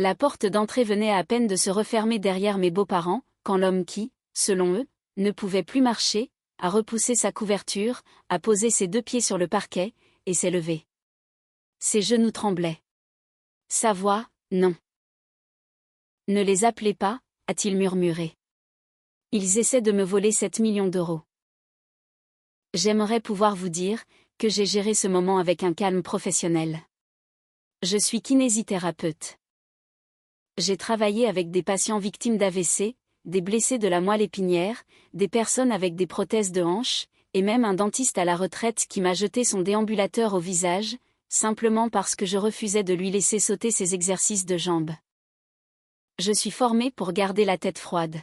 La porte d'entrée venait à peine de se refermer derrière mes beaux-parents, quand l'homme qui, selon eux, ne pouvait plus marcher, a repoussé sa couverture, a posé ses 2 pieds sur le parquet, et s'est levé. Ses genoux tremblaient. Sa voix, non. Ne les appelez pas, a-t-il murmuré. Ils essaient de me voler 7 millions d'euros. J'aimerais pouvoir vous dire que j'ai géré ce moment avec un calme professionnel. Je suis kinésithérapeute. J'ai travaillé avec des patients victimes d'AVC, des blessés de la moelle épinière, des personnes avec des prothèses de hanche, et même un dentiste à la retraite qui m'a jeté son déambulateur au visage, simplement parce que je refusais de lui laisser sauter ses exercices de jambes. Je suis formé pour garder la tête froide.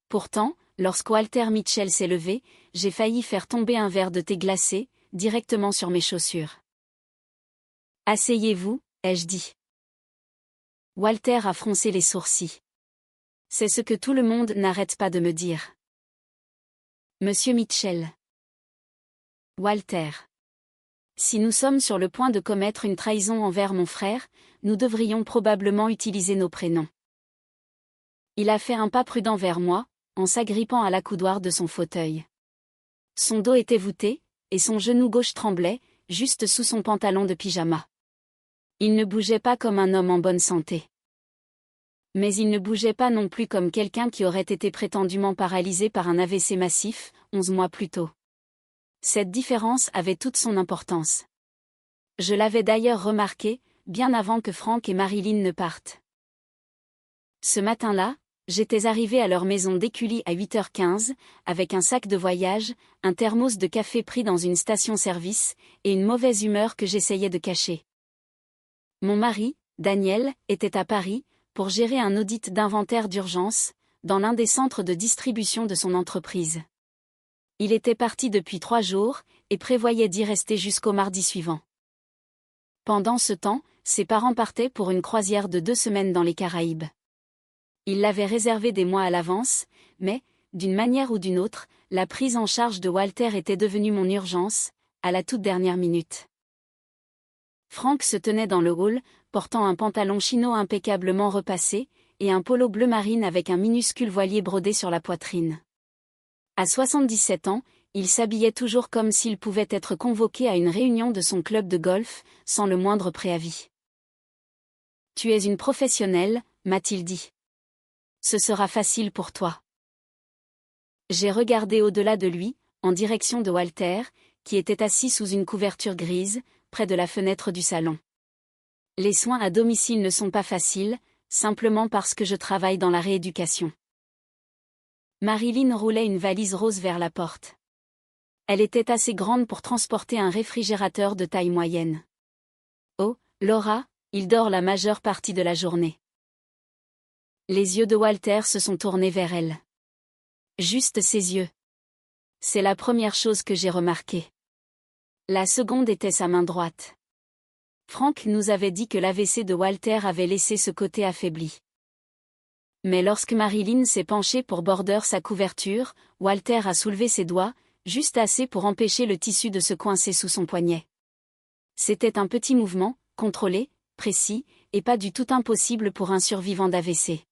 Pourtant, lorsque Walter Mitchell s'est levé, j'ai failli faire tomber un verre de thé glacé, directement sur mes chaussures. « Asseyez-vous » ai-je dit. Walter a froncé les sourcils. C'est ce que tout le monde n'arrête pas de me dire. Monsieur Mitchell. Walter. Si nous sommes sur le point de commettre une trahison envers mon frère, nous devrions probablement utiliser nos prénoms. Il a fait un pas prudent vers moi, en s'agrippant à l'accoudoir de son fauteuil. Son dos était voûté, et son genou gauche tremblait, juste sous son pantalon de pyjama. Il ne bougeait pas comme un homme en bonne santé. Mais il ne bougeait pas non plus comme quelqu'un qui aurait été prétendument paralysé par un AVC massif, 11 mois plus tôt. Cette différence avait toute son importance. Je l'avais d'ailleurs remarqué, bien avant que Frank et Marilyn ne partent. Ce matin-là, j'étais arrivé à leur maison d'Écully à 8h15, avec un sac de voyage, un thermos de café pris dans une station-service, et une mauvaise humeur que j'essayais de cacher. Mon mari, Daniel, était à Paris, pour gérer un audit d'inventaire d'urgence, dans l'un des centres de distribution de son entreprise. Il était parti depuis 3 jours, et prévoyait d'y rester jusqu'au mardi suivant. Pendant ce temps, ses parents partaient pour une croisière de 2 semaines dans les Caraïbes. Ils l'avaient réservée des mois à l'avance, mais, d'une manière ou d'une autre, la prise en charge de Walter était devenue mon urgence, à la toute dernière minute. Frank se tenait dans le hall, portant un pantalon chino impeccablement repassé, et un polo bleu marine avec un minuscule voilier brodé sur la poitrine. À 77 ans, il s'habillait toujours comme s'il pouvait être convoqué à une réunion de son club de golf, sans le moindre préavis. « Tu es une professionnelle » m'a-t-il dit. « Ce sera facile pour toi. » J'ai regardé au-delà de lui, en direction de Walter, qui était assis sous une couverture grise, près de la fenêtre du salon. Les soins à domicile ne sont pas faciles, simplement parce que je travaille dans la rééducation. Marilyn roulait une valise rose vers la porte. Elle était assez grande pour transporter un réfrigérateur de taille moyenne. Oh, Laura, il dort la majeure partie de la journée. Les yeux de Walter se sont tournés vers elle. Juste ses yeux. C'est la première chose que j'ai remarquée. La seconde était sa main droite. Frank nous avait dit que l'AVC de Walter avait laissé ce côté affaibli. Mais lorsque Marilyn s'est penchée pour border sa couverture, Walter a soulevé ses doigts, juste assez pour empêcher le tissu de se coincer sous son poignet. C'était un petit mouvement, contrôlé, précis, et pas du tout impossible pour un survivant d'AVC.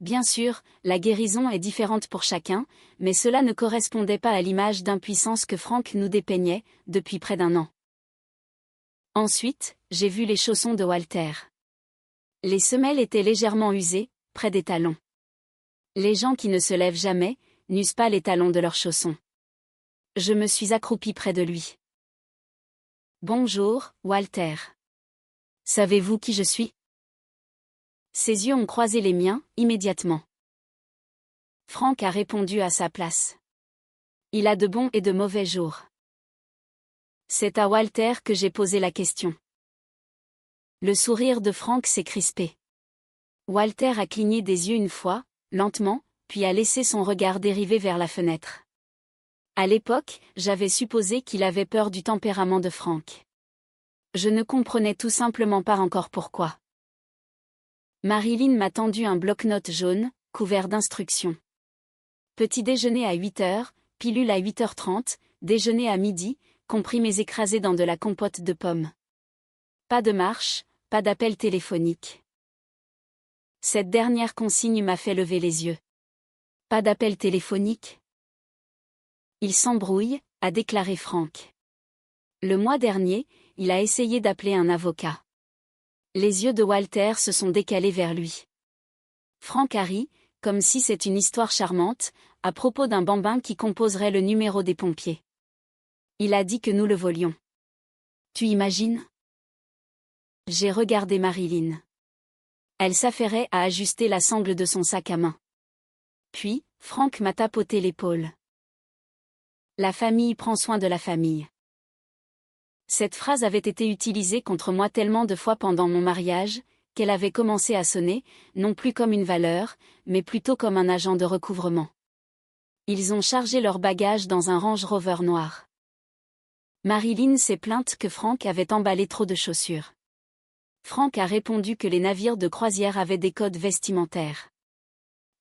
Bien sûr, la guérison est différente pour chacun, mais cela ne correspondait pas à l'image d'impuissance que Frank nous dépeignait, depuis près d'1 an. Ensuite, j'ai vu les chaussons de Walter. Les semelles étaient légèrement usées, près des talons. Les gens qui ne se lèvent jamais, n'usent pas les talons de leurs chaussons. Je me suis accroupi près de lui. Bonjour, Walter. Savez-vous qui je suis ? Ses yeux ont croisé les miens, immédiatement. Frank a répondu à sa place. Il a de bons et de mauvais jours. C'est à Walter que j'ai posé la question. Le sourire de Frank s'est crispé. Walter a cligné des yeux une fois, lentement, puis a laissé son regard dériver vers la fenêtre. À l'époque, j'avais supposé qu'il avait peur du tempérament de Frank. Je ne comprenais tout simplement pas encore pourquoi. Marilyn m'a tendu un bloc-notes jaune, couvert d'instructions. Petit déjeuner à 8h, pilule à 8h30, déjeuner à midi, comprimés écrasés dans de la compote de pommes. Pas de marche, pas d'appel téléphonique. Cette dernière consigne m'a fait lever les yeux. Pas d'appel téléphonique? Il s'embrouille, a déclaré Frank. Le mois dernier, il a essayé d'appeler un avocat. Les yeux de Walter se sont décalés vers lui. Frank a ri, comme si c'est une histoire charmante, à propos d'un bambin qui composerait le numéro des pompiers. Il a dit que nous le volions. Tu imagines? J'ai regardé Marilyn. Elle s'affairait à ajuster la sangle de son sac à main. Puis, Frank m'a tapoté l'épaule. La famille prend soin de la famille. Cette phrase avait été utilisée contre moi tellement de fois pendant mon mariage, qu'elle avait commencé à sonner, non plus comme une valeur, mais plutôt comme un agent de recouvrement. Ils ont chargé leurs bagages dans un Range Rover noir. Marilyn s'est plainte que Frank avait emballé trop de chaussures. Frank a répondu que les navires de croisière avaient des codes vestimentaires.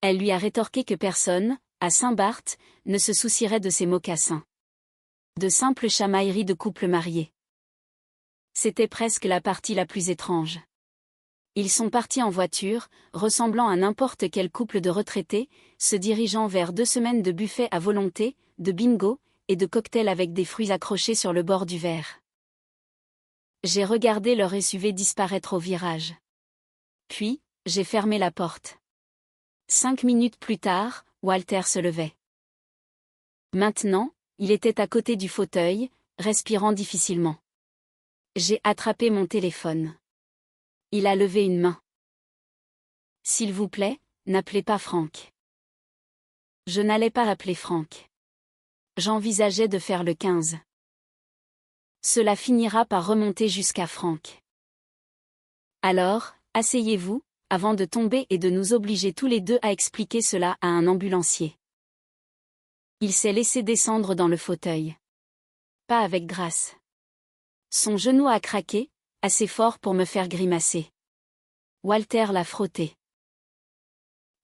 Elle lui a rétorqué que personne, à Saint-Barth, ne se soucierait de ses mocassins. De simples chamailleries de couples mariés. C'était presque la partie la plus étrange. Ils sont partis en voiture, ressemblant à n'importe quel couple de retraités, se dirigeant vers 2 semaines de buffet à volonté, de bingo, et de cocktails avec des fruits accrochés sur le bord du verre. J'ai regardé leur SUV disparaître au virage. Puis, j'ai fermé la porte. 5 minutes plus tard, Walter se levait. Maintenant, il était à côté du fauteuil, respirant difficilement. J'ai attrapé mon téléphone. Il a levé une main. S'il vous plaît, n'appelez pas Frank. Je n'allais pas appeler Frank. J'envisageais de faire le 15. Cela finira par remonter jusqu'à Frank. Alors, asseyez-vous, avant de tomber et de nous obliger tous les deux à expliquer cela à un ambulancier. Il s'est laissé descendre dans le fauteuil. Pas avec grâce. Son genou a craqué, assez fort pour me faire grimacer. Walter l'a frotté.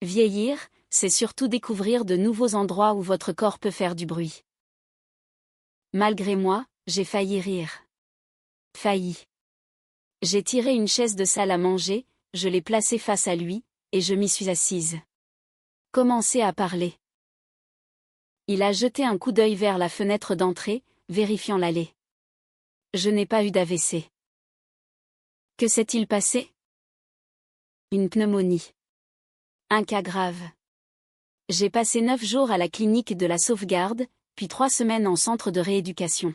Vieillir, c'est surtout découvrir de nouveaux endroits où votre corps peut faire du bruit. Malgré moi, j'ai failli rire. Failli. J'ai tiré une chaise de salle à manger, je l'ai placée face à lui, et je m'y suis assise. Commencé à parler. Il a jeté un coup d'œil vers la fenêtre d'entrée, vérifiant l'allée. Je n'ai pas eu d'AVC. Que s'est-il passé? Une pneumonie. Un cas grave. J'ai passé 9 jours à la clinique de la sauvegarde, puis 3 semaines en centre de rééducation.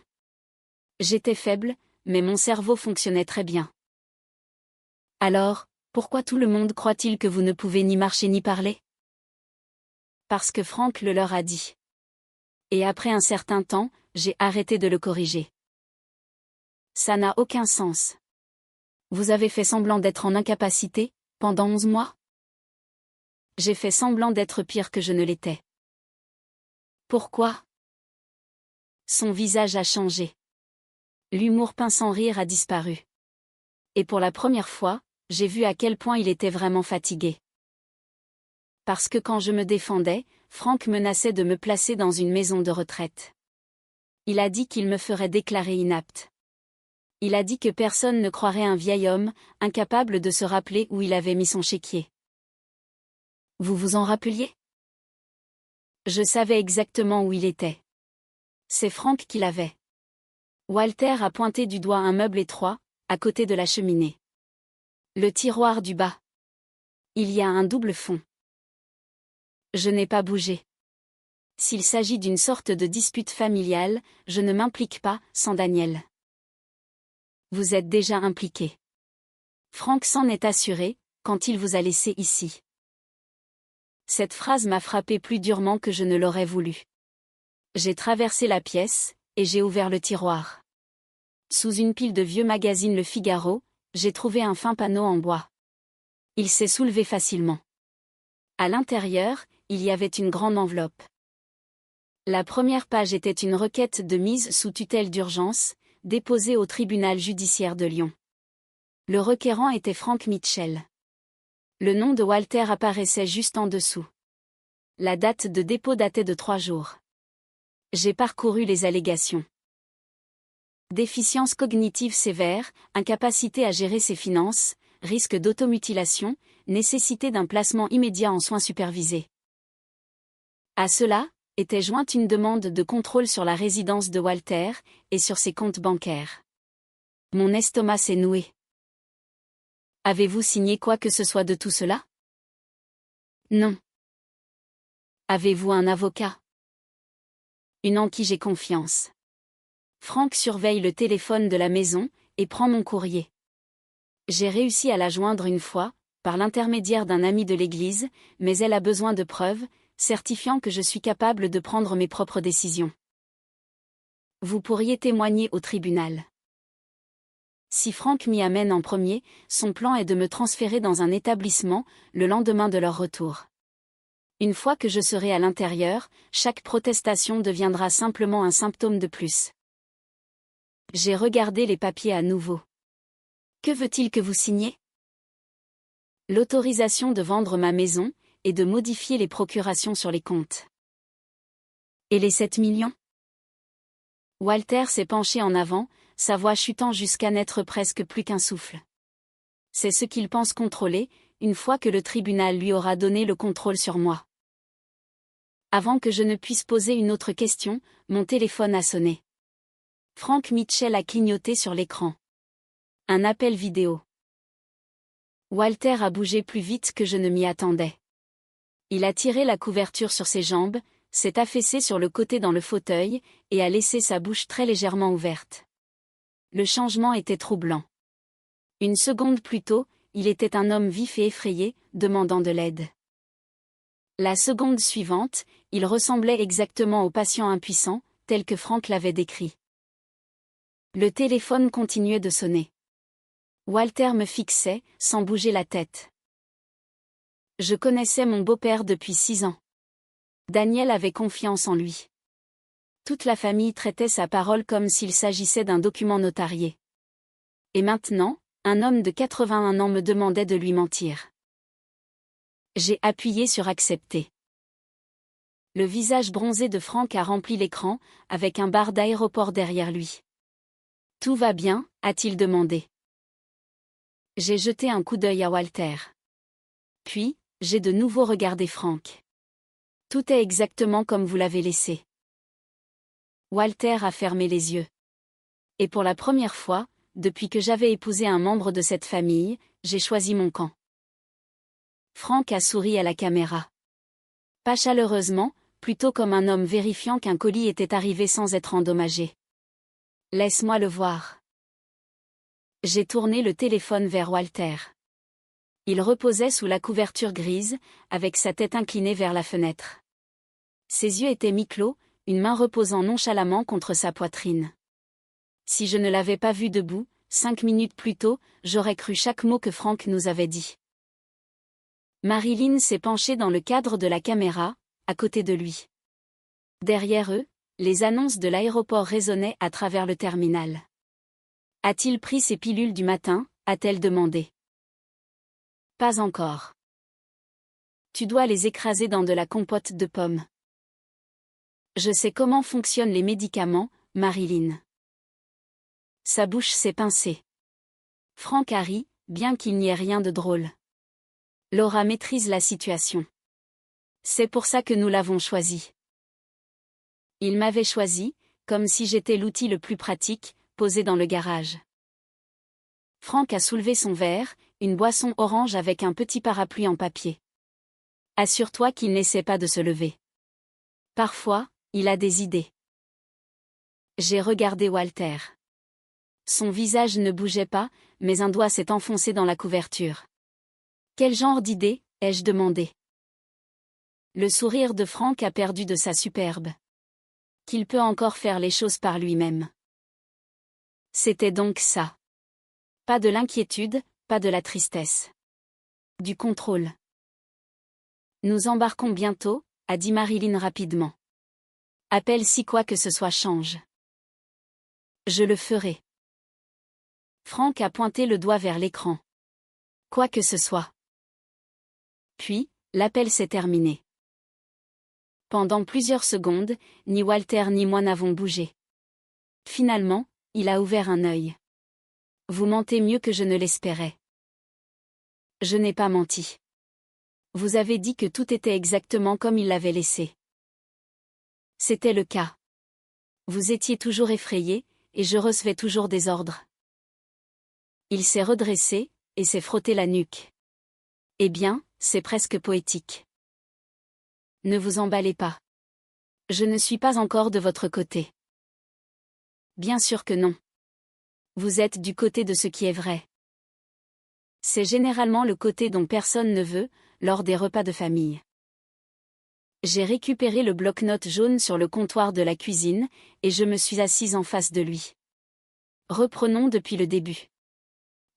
J'étais faible, mais mon cerveau fonctionnait très bien. Alors, pourquoi tout le monde croit-il que vous ne pouvez ni marcher ni parler? Parce que Frank le leur a dit. Et après un certain temps, j'ai arrêté de le corriger. Ça n'a aucun sens. Vous avez fait semblant d'être en incapacité, pendant 11 mois? J'ai fait semblant d'être pire que je ne l'étais. Pourquoi? Son visage a changé. L'humour pince sans rire a disparu. Et pour la première fois, j'ai vu à quel point il était vraiment fatigué. Parce que quand je me défendais, Frank menaçait de me placer dans une maison de retraite. Il a dit qu'il me ferait déclarer inapte. Il a dit que personne ne croirait un vieil homme, incapable de se rappeler où il avait mis son chéquier. Vous vous en rappeliez? Je savais exactement où il était. C'est Frank qui l'avait. Walter a pointé du doigt un meuble étroit, à côté de la cheminée. Le tiroir du bas. Il y a un double fond. Je n'ai pas bougé. S'il s'agit d'une sorte de dispute familiale, je ne m'implique pas, sans Daniel. Vous êtes déjà impliqué. Frank s'en est assuré, quand il vous a laissé ici. Cette phrase m'a frappé plus durement que je ne l'aurais voulu. J'ai traversé la pièce, et j'ai ouvert le tiroir. Sous une pile de vieux magazines Le Figaro, j'ai trouvé un fin panneau en bois. Il s'est soulevé facilement. À l'intérieur, il y avait une grande enveloppe. La première page était une requête de mise sous tutelle d'urgence, déposée au tribunal judiciaire de Lyon. Le requérant était Frank Mitchell. Le nom de Walter apparaissait juste en dessous. La date de dépôt datait de 3 jours. J'ai parcouru les allégations. Déficience cognitive sévère, incapacité à gérer ses finances, risque d'automutilation, nécessité d'un placement immédiat en soins supervisés. À cela, était jointe une demande de contrôle sur la résidence de Walter, et sur ses comptes bancaires. Mon estomac s'est noué. Avez-vous signé quoi que ce soit de tout cela? Non. Avez-vous un avocat? Une en qui j'ai confiance. Frank surveille le téléphone de la maison, et prend mon courrier. J'ai réussi à la joindre une fois, par l'intermédiaire d'un ami de l'église, mais elle a besoin de preuves, certifiant que je suis capable de prendre mes propres décisions. Vous pourriez témoigner au tribunal. Si Frank m'y amène en premier, son plan est de me transférer dans un établissement, le lendemain de leur retour. Une fois que je serai à l'intérieur, chaque protestation deviendra simplement un symptôme de plus. J'ai regardé les papiers à nouveau. Que veut-il que vous signiez? L'autorisation de vendre ma maison, et de modifier les procurations sur les comptes. Et les 7 millions? Walter s'est penché en avant, sa voix chutant jusqu'à n'être presque plus qu'un souffle. C'est ce qu'il pense contrôler, une fois que le tribunal lui aura donné le contrôle sur moi. Avant que je ne puisse poser une autre question, mon téléphone a sonné. Frank Mitchell a clignoté sur l'écran. Un appel vidéo. Walter a bougé plus vite que je ne m'y attendais. Il a tiré la couverture sur ses jambes, s'est affaissé sur le côté dans le fauteuil, et a laissé sa bouche très légèrement ouverte. Le changement était troublant. Une seconde plus tôt, il était un homme vif et effrayé, demandant de l'aide. La seconde suivante, il ressemblait exactement au patient impuissant, tel que Frank l'avait décrit. Le téléphone continuait de sonner. Walter me fixait, sans bouger la tête. Je connaissais mon beau-père depuis 6 ans. Daniel avait confiance en lui. Toute la famille traitait sa parole comme s'il s'agissait d'un document notarié. Et maintenant, un homme de 81 ans me demandait de lui mentir. J'ai appuyé sur accepter. Le visage bronzé de Frank a rempli l'écran, avec un bar d'aéroport derrière lui. Tout va bien, a-t-il demandé. J'ai jeté un coup d'œil à Walter. Puis, j'ai de nouveau regardé Frank. Tout est exactement comme vous l'avez laissé. Walter a fermé les yeux. Et pour la première fois, depuis que j'avais épousé un membre de cette famille, j'ai choisi mon camp. Frank a souri à la caméra. Pas chaleureusement, plutôt comme un homme vérifiant qu'un colis était arrivé sans être endommagé. Laisse-moi le voir. J'ai tourné le téléphone vers Walter. Il reposait sous la couverture grise, avec sa tête inclinée vers la fenêtre. Ses yeux étaient mi-clos, une main reposant nonchalamment contre sa poitrine. Si je ne l'avais pas vu debout, 5 minutes plus tôt, j'aurais cru chaque mot que Frank nous avait dit. Marilyn s'est penchée dans le cadre de la caméra, à côté de lui. Derrière eux, les annonces de l'aéroport résonnaient à travers le terminal. A-t-il pris ses pilules du matin, a-t-elle demandé. Pas encore. Tu dois les écraser dans de la compote de pommes. Je sais comment fonctionnent les médicaments, Marilyn. Sa bouche s'est pincée. Frank a ri, bien qu'il n'y ait rien de drôle. Laura maîtrise la situation. C'est pour ça que nous l'avons choisi. Il m'avait choisi, comme si j'étais l'outil le plus pratique, posé dans le garage. Frank a soulevé son verre, une boisson orange avec un petit parapluie en papier. Assure-toi qu'il n'essaie pas de se lever. Parfois, il a des idées. J'ai regardé Walter. Son visage ne bougeait pas, mais un doigt s'est enfoncé dans la couverture. Quel genre d'idée, ai-je demandé. Le sourire de Frank a perdu de sa superbe. Qu'il peut encore faire les choses par lui-même. C'était donc ça. Pas de l'inquiétude, pas de la tristesse. Du contrôle. Nous embarquons bientôt, a dit Marilyn rapidement. Appelle si quoi que ce soit change. Je le ferai. Frank a pointé le doigt vers l'écran. Quoi que ce soit. Puis, l'appel s'est terminé. Pendant plusieurs secondes, ni Walter ni moi n'avons bougé. Finalement, il a ouvert un œil. Vous mentez mieux que je ne l'espérais. Je n'ai pas menti. Vous avez dit que tout était exactement comme il l'avait laissé. C'était le cas. Vous étiez toujours effrayé, et je recevais toujours des ordres. Il s'est redressé, et s'est frotté la nuque. Eh bien, c'est presque poétique. Ne vous emballez pas. Je ne suis pas encore de votre côté. Bien sûr que non. Vous êtes du côté de ce qui est vrai. C'est généralement le côté dont personne ne veut, lors des repas de famille. J'ai récupéré le bloc-notes jaune sur le comptoir de la cuisine, et je me suis assise en face de lui. Reprenons depuis le début.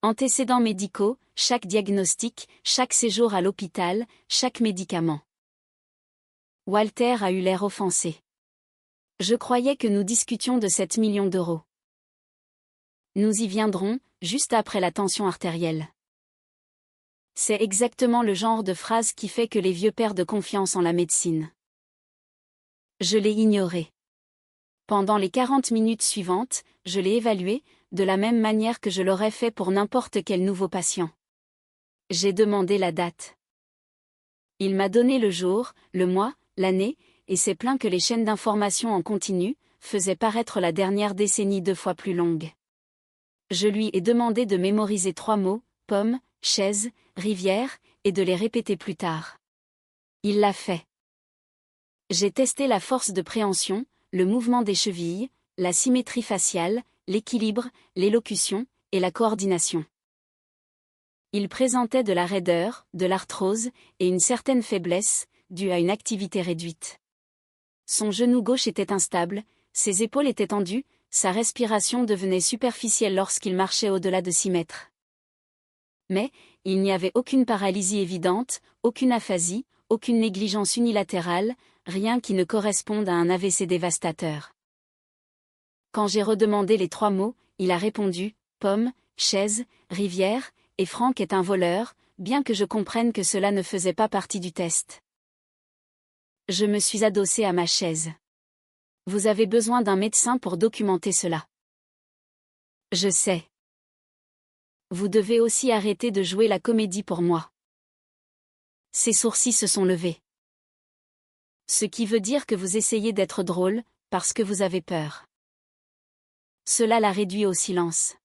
Antécédents médicaux, chaque diagnostic, chaque séjour à l'hôpital, chaque médicament. Walter a eu l'air offensé. Je croyais que nous discutions de 7 millions d'euros. Nous y viendrons, juste après la tension artérielle. C'est exactement le genre de phrase qui fait que les vieux perdent confiance en la médecine. Je l'ai ignoré. Pendant les 40 minutes suivantes, je l'ai évalué, de la même manière que je l'aurais fait pour n'importe quel nouveau patient. J'ai demandé la date. Il m'a donné le jour, le mois, l'année, et s'est plaint que les chaînes d'information en continu faisaient paraître la dernière décennie 2 fois plus longue. Je lui ai demandé de mémoriser 3 mots, pomme, chaise, rivière, et de les répéter plus tard. Il l'a fait. J'ai testé la force de préhension, le mouvement des chevilles, la symétrie faciale, l'équilibre, l'élocution, et la coordination. Il présentait de la raideur, de l'arthrose, et une certaine faiblesse, due à une activité réduite. Son genou gauche était instable, ses épaules étaient tendues, sa respiration devenait superficielle lorsqu'il marchait au-delà de 6 mètres. Mais, il n'y avait aucune paralysie évidente, aucune aphasie, aucune négligence unilatérale, rien qui ne corresponde à un AVC dévastateur. Quand j'ai redemandé les 3 mots, il a répondu « pomme, chaise, rivière », et Franck est un voleur, bien que je comprenne que cela ne faisait pas partie du test. Je me suis adossée à ma chaise. Vous avez besoin d'un médecin pour documenter cela. Je sais. Vous devez aussi arrêter de jouer la comédie pour moi. Ses sourcils se sont levés. Ce qui veut dire que vous essayez d'être drôle, parce que vous avez peur. Cela l'a réduit au silence.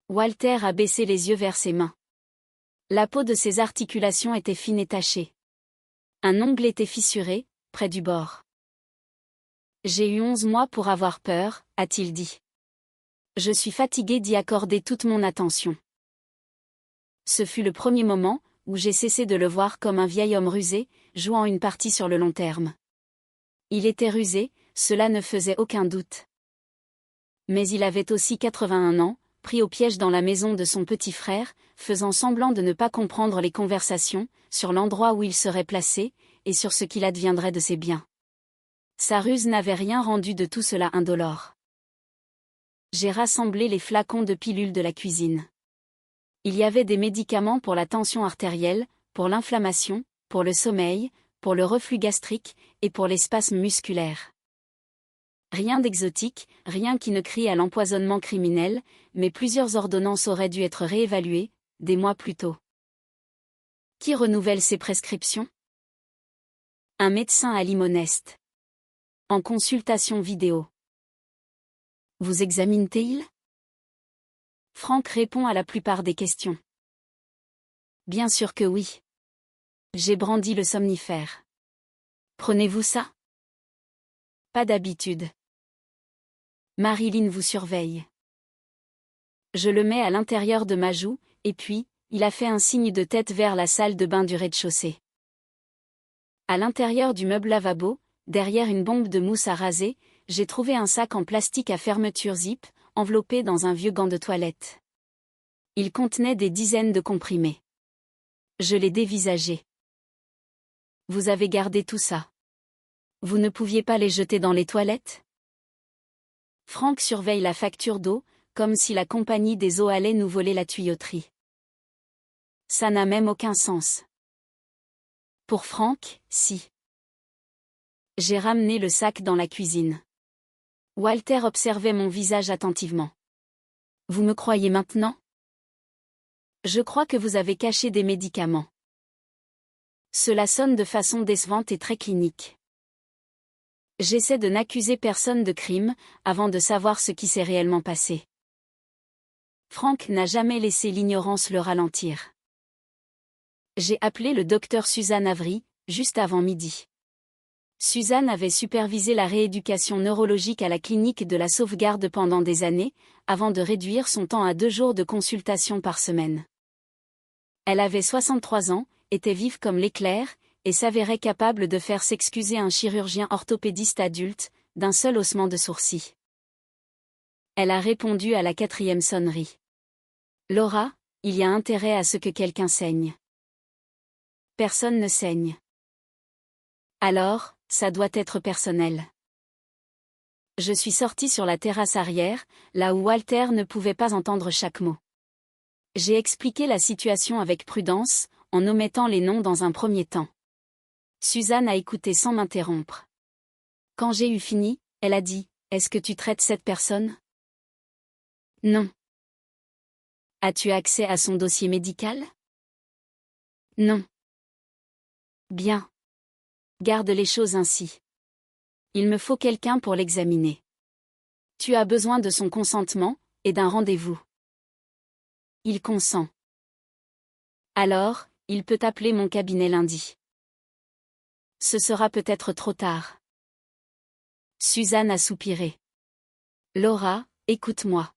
Walter a baissé les yeux vers ses mains. La peau de ses articulations était fine et tachée. Un ongle était fissuré, près du bord. J'ai eu 11 mois pour avoir peur, a-t-il dit. Je suis fatigué d'y accorder toute mon attention. Ce fut le premier moment où j'ai cessé de le voir comme un vieil homme rusé, jouant une partie sur le long terme. Il était rusé, cela ne faisait aucun doute. Mais il avait aussi 81 ans, pris au piège dans la maison de son petit frère, faisant semblant de ne pas comprendre les conversations, sur l'endroit où il serait placé, et sur ce qu'il adviendrait de ses biens. Sa ruse n'avait rien rendu de tout cela indolore. J'ai rassemblé les flacons de pilules de la cuisine. Il y avait des médicaments pour la tension artérielle, pour l'inflammation, pour le sommeil, pour le reflux gastrique, et pour les spasmes musculaires. Rien d'exotique, rien qui ne crie à l'empoisonnement criminel, mais plusieurs ordonnances auraient dû être réévaluées, des mois plus tôt. Qui renouvelle ses prescriptions? Un médecin à Limonest. En consultation vidéo. Vous examine-t-il? Franck répond à la plupart des questions. Bien sûr que oui. J'ai brandi le somnifère. Prenez-vous ça? Pas d'habitude. Marilyn vous surveille. Je le mets à l'intérieur de ma joue, et puis, il a fait un signe de tête vers la salle de bain du rez-de-chaussée. À l'intérieur du meuble lavabo, derrière une bombe de mousse à raser, j'ai trouvé un sac en plastique à fermeture zip, enveloppé dans un vieux gant de toilette. Il contenait des dizaines de comprimés. Je l'ai dévisagé. Vous avez gardé tout ça. Vous ne pouviez pas les jeter dans les toilettes? Franck surveille la facture d'eau, comme si la compagnie des eaux allait nous voler la tuyauterie. Ça n'a même aucun sens. Pour Franck, si. J'ai ramené le sac dans la cuisine. Walter observait mon visage attentivement. Vous me croyez maintenant? Je crois que vous avez caché des médicaments. Cela sonne de façon décevante et très clinique. J'essaie de n'accuser personne de crime, avant de savoir ce qui s'est réellement passé. Frank n'a jamais laissé l'ignorance le ralentir. J'ai appelé le docteur Suzanne Avery, juste avant midi. Suzanne avait supervisé la rééducation neurologique à la clinique de la Sauvegarde pendant des années, avant de réduire son temps à 2 jours de consultation par semaine. Elle avait 63 ans, était vive comme l'éclair, et s'avérait capable de faire s'excuser un chirurgien orthopédiste adulte, d'un seul haussement de sourcil. Elle a répondu à la 4e sonnerie. Laura, il y a intérêt à ce que quelqu'un saigne. Personne ne saigne. Alors, ça doit être personnel. Je suis sortie sur la terrasse arrière, là où Walter ne pouvait pas entendre chaque mot. J'ai expliqué la situation avec prudence, en omettant les noms dans un premier temps. Suzanne a écouté sans m'interrompre. Quand j'ai eu fini, elle a dit, « Est-ce que tu traites cette personne ?» « Non. » « As-tu accès à son dossier médical ?» ?»« Non. » »« Bien. Garde les choses ainsi. Il me faut quelqu'un pour l'examiner. Tu as besoin de son consentement, et d'un rendez-vous. Il consent. Alors, il peut appeler mon cabinet lundi. Ce sera peut-être trop tard. Suzanne a soupiré. Laura, écoute-moi.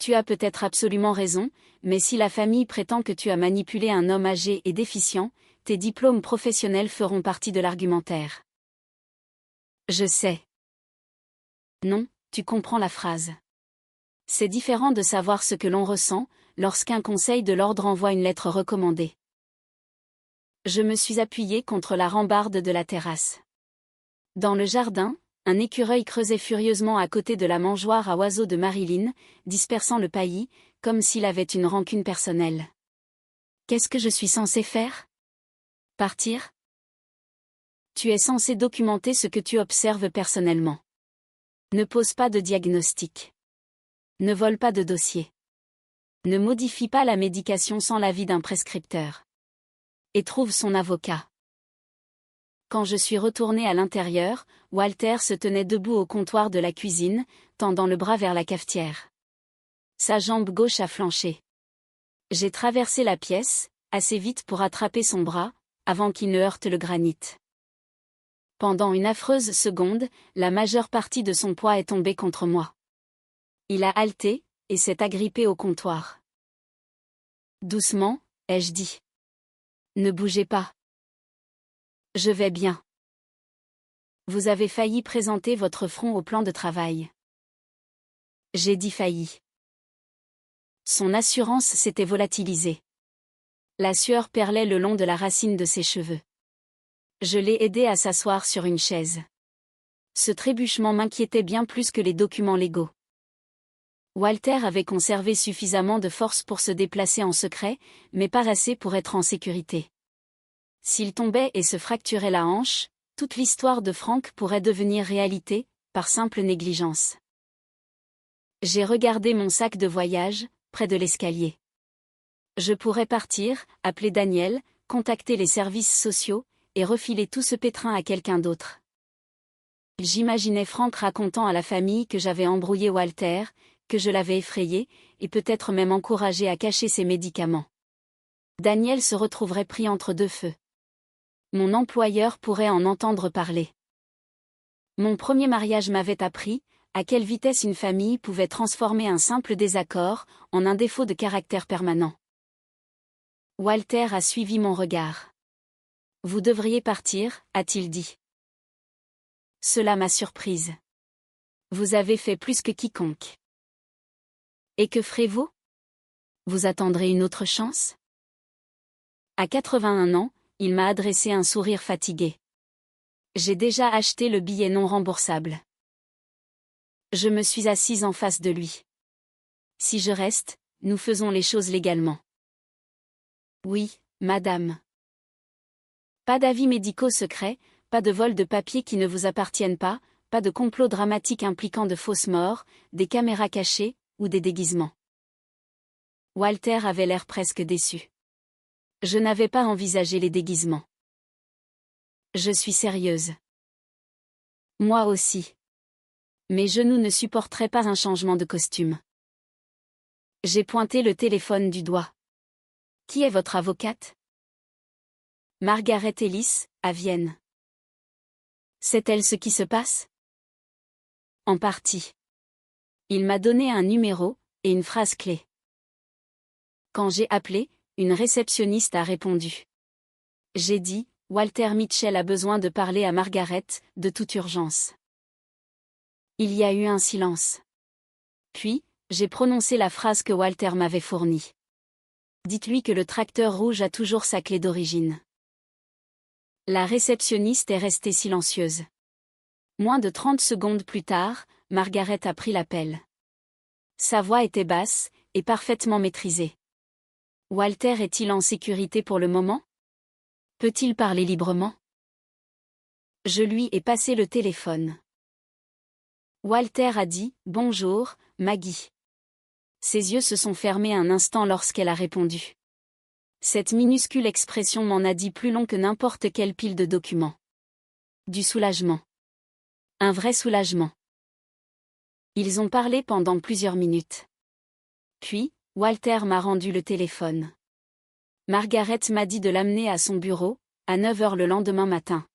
Tu as peut-être absolument raison, mais si la famille prétend que tu as manipulé un homme âgé et déficient, tes diplômes professionnels feront partie de l'argumentaire. Je sais. Non, tu comprends la phrase. C'est différent de savoir ce que l'on ressent, lorsqu'un conseil de l'ordre envoie une lettre recommandée. Je me suis appuyée contre la rambarde de la terrasse. Dans le jardin, un écureuil creusait furieusement à côté de la mangeoire à oiseaux de Marilyn, dispersant le paillis, comme s'il avait une rancune personnelle. Qu'est-ce que je suis censé faire ? Partir ? Tu es censé documenter ce que tu observes personnellement. Ne pose pas de diagnostic. Ne vole pas de dossier. Ne modifie pas la médication sans l'avis d'un prescripteur. Et trouve son avocat. Quand je suis retournée à l'intérieur, Walter se tenait debout au comptoir de la cuisine, tendant le bras vers la cafetière. Sa jambe gauche a flanché. J'ai traversé la pièce, assez vite pour attraper son bras, avant qu'il ne heurte le granit. Pendant une affreuse seconde, la majeure partie de son poids est tombée contre moi. Il a halté, et s'est agrippé au comptoir. Doucement, ai-je dit. Ne bougez pas. Je vais bien. Vous avez failli présenter votre front au plan de travail. J'ai dit failli. Son assurance s'était volatilisée. La sueur perlait le long de la racine de ses cheveux. Je l'ai aidé à s'asseoir sur une chaise. Ce trébuchement m'inquiétait bien plus que les documents légaux. Walter avait conservé suffisamment de force pour se déplacer en secret, mais pas assez pour être en sécurité. S'il tombait et se fracturait la hanche, toute l'histoire de Frank pourrait devenir réalité, par simple négligence. J'ai regardé mon sac de voyage, près de l'escalier. Je pourrais partir, appeler Daniel, contacter les services sociaux, et refiler tout ce pétrin à quelqu'un d'autre. J'imaginais Frank racontant à la famille que j'avais embrouillé Walter, que je l'avais effrayé, et peut-être même encouragé à cacher ses médicaments. Daniel se retrouverait pris entre deux feux. Mon employeur pourrait en entendre parler. Mon premier mariage m'avait appris à quelle vitesse une famille pouvait transformer un simple désaccord en un défaut de caractère permanent. Walter a suivi mon regard. « Vous devriez partir », a-t-il dit. Cela m'a surprise. Vous avez fait plus que quiconque. Et que ferez-vous ? Vous attendrez une autre chance ? À 81 ans, il m'a adressé un sourire fatigué. J'ai déjà acheté le billet non remboursable. Je me suis assise en face de lui. Si je reste, nous faisons les choses légalement. Oui, madame. Pas d'avis médicaux secrets, pas de vol de papiers qui ne vous appartiennent pas, pas de complot dramatique impliquant de fausses morts, des caméras cachées, ou des déguisements. Walter avait l'air presque déçu. Je n'avais pas envisagé les déguisements. Je suis sérieuse. Moi aussi. Mes genoux ne supporteraient pas un changement de costume. J'ai pointé le téléphone du doigt. Qui est votre avocate? Margaret Ellis, à Vienne. Sait-elle ce qui se passe? En partie. Il m'a donné un numéro et une phrase clé. Quand j'ai appelé, une réceptionniste a répondu. J'ai dit, Walter Mitchell a besoin de parler à Margaret, de toute urgence. Il y a eu un silence. Puis, j'ai prononcé la phrase que Walter m'avait fournie. Dites-lui que le tracteur rouge a toujours sa clé d'origine. La réceptionniste est restée silencieuse. Moins de 30 secondes plus tard, Margaret a pris l'appel. Sa voix était basse et parfaitement maîtrisée. Walter est-il en sécurité pour le moment? Peut-il parler librement? Je lui ai passé le téléphone. Walter a dit « Bonjour, Maggie ». Ses yeux se sont fermés un instant lorsqu'elle a répondu. Cette minuscule expression m'en a dit plus long que n'importe quelle pile de documents. Du soulagement. Un vrai soulagement. Ils ont parlé pendant plusieurs minutes. Puis, Walter m'a rendu le téléphone. Margaret m'a dit de l'amener à son bureau, à 9 heures le lendemain matin.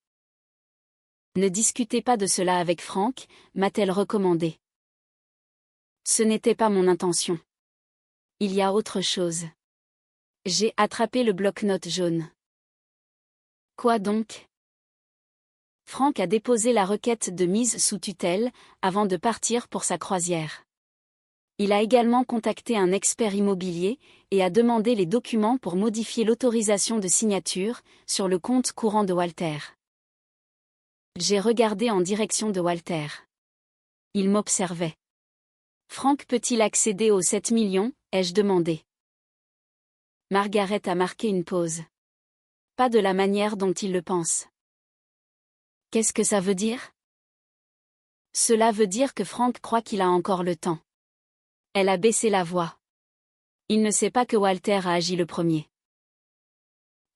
Ne discutez pas de cela avec Frank, m'a-t-elle recommandé. Ce n'était pas mon intention. Il y a autre chose. J'ai attrapé le bloc-notes jaune. Quoi donc? Frank a déposé la requête de mise sous tutelle, avant de partir pour sa croisière. Il a également contacté un expert immobilier, et a demandé les documents pour modifier l'autorisation de signature, sur le compte courant de Walter. J'ai regardé en direction de Walter. Il m'observait. Frank peut-il accéder aux 7 millions, ai-je demandé. Margaret a marqué une pause. Pas de la manière dont il le pense. Qu'est-ce que ça veut dire? Cela veut dire que Frank croit qu'il a encore le temps. Elle a baissé la voix. Il ne sait pas que Walter a agi le premier.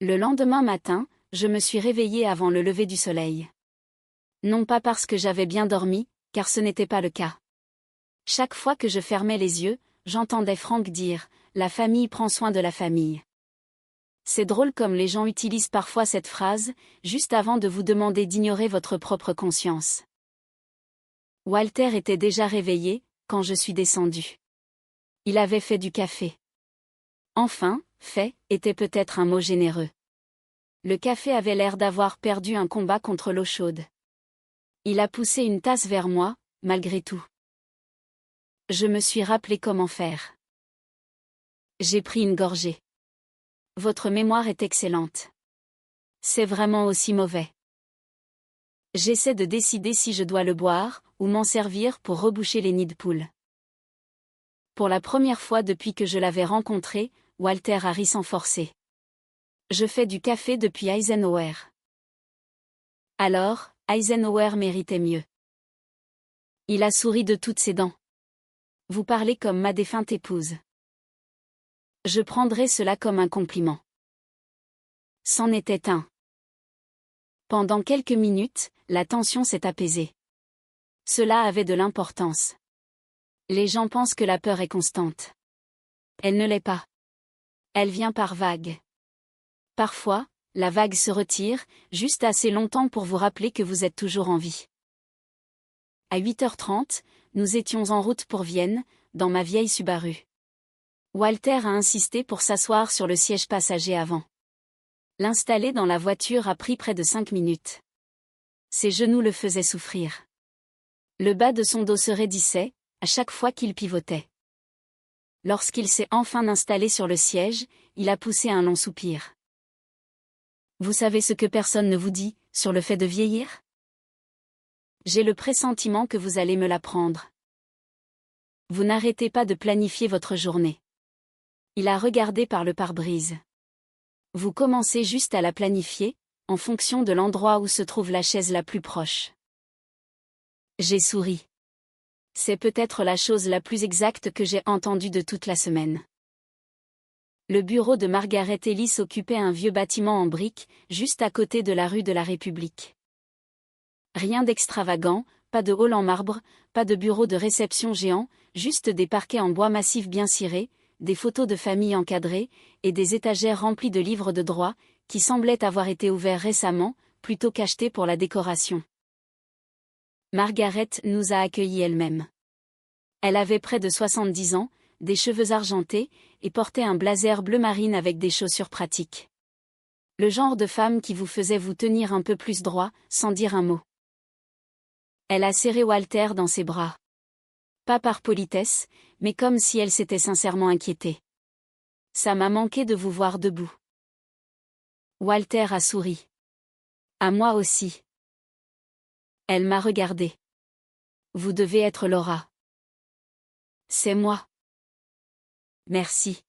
Le lendemain matin, je me suis réveillée avant le lever du soleil. Non pas parce que j'avais bien dormi, car ce n'était pas le cas. Chaque fois que je fermais les yeux, j'entendais Frank dire « La famille prend soin de la famille ». C'est drôle comme les gens utilisent parfois cette phrase, juste avant de vous demander d'ignorer votre propre conscience. Walter était déjà réveillé, quand je suis descendue. Il avait fait du café. Enfin, fait, était peut-être un mot généreux. Le café avait l'air d'avoir perdu un combat contre l'eau chaude. Il a poussé une tasse vers moi, malgré tout. Je me suis rappelé comment faire. J'ai pris une gorgée. Votre mémoire est excellente. C'est vraiment aussi mauvais. J'essaie de décider si je dois le boire, ou m'en servir pour reboucher les nids de poules. Pour la première fois depuis que je l'avais rencontré, Walter a ri sans forcer. Je fais du café depuis Eisenhower. Alors, Eisenhower méritait mieux. Il a souri de toutes ses dents. Vous parlez comme ma défunte épouse. Je prendrai cela comme un compliment. C'en était un. Pendant quelques minutes, la tension s'est apaisée. Cela avait de l'importance. Les gens pensent que la peur est constante. Elle ne l'est pas. Elle vient par vagues. Parfois, la vague se retire, juste assez longtemps pour vous rappeler que vous êtes toujours en vie. À 8h30, nous étions en route pour Vienne, dans ma vieille Subaru. Walter a insisté pour s'asseoir sur le siège passager avant. L'installer dans la voiture a pris près de 5 minutes. Ses genoux le faisaient souffrir. Le bas de son dos se raidissait, à chaque fois qu'il pivotait. Lorsqu'il s'est enfin installé sur le siège, il a poussé un long soupir. Vous savez ce que personne ne vous dit, sur le fait de vieillir? J'ai le pressentiment que vous allez me l'apprendre. Vous n'arrêtez pas de planifier votre journée. Il a regardé par le pare-brise. Vous commencez juste à la planifier, en fonction de l'endroit où se trouve la chaise la plus proche. J'ai souri. C'est peut-être la chose la plus exacte que j'ai entendue de toute la semaine. Le bureau de Margaret Ellis occupait un vieux bâtiment en briques, juste à côté de la rue de la République. Rien d'extravagant, pas de hall en marbre, pas de bureau de réception géant, juste des parquets en bois massif bien cirés, des photos de famille encadrées, et des étagères remplies de livres de droit, qui semblaient avoir été ouverts récemment, plutôt qu'achetés pour la décoration. Margaret nous a accueillis elle-même. Elle avait près de 70 ans, des cheveux argentés, et portait un blazer bleu marine avec des chaussures pratiques. Le genre de femme qui vous faisait vous tenir un peu plus droit, sans dire un mot. Elle a serré Walter dans ses bras. Pas par politesse, mais comme si elle s'était sincèrement inquiétée. Ça m'a manqué de vous voir debout. Walter a souri. À moi aussi. Elle m'a regardé. Vous devez être Laura. C'est moi. Merci.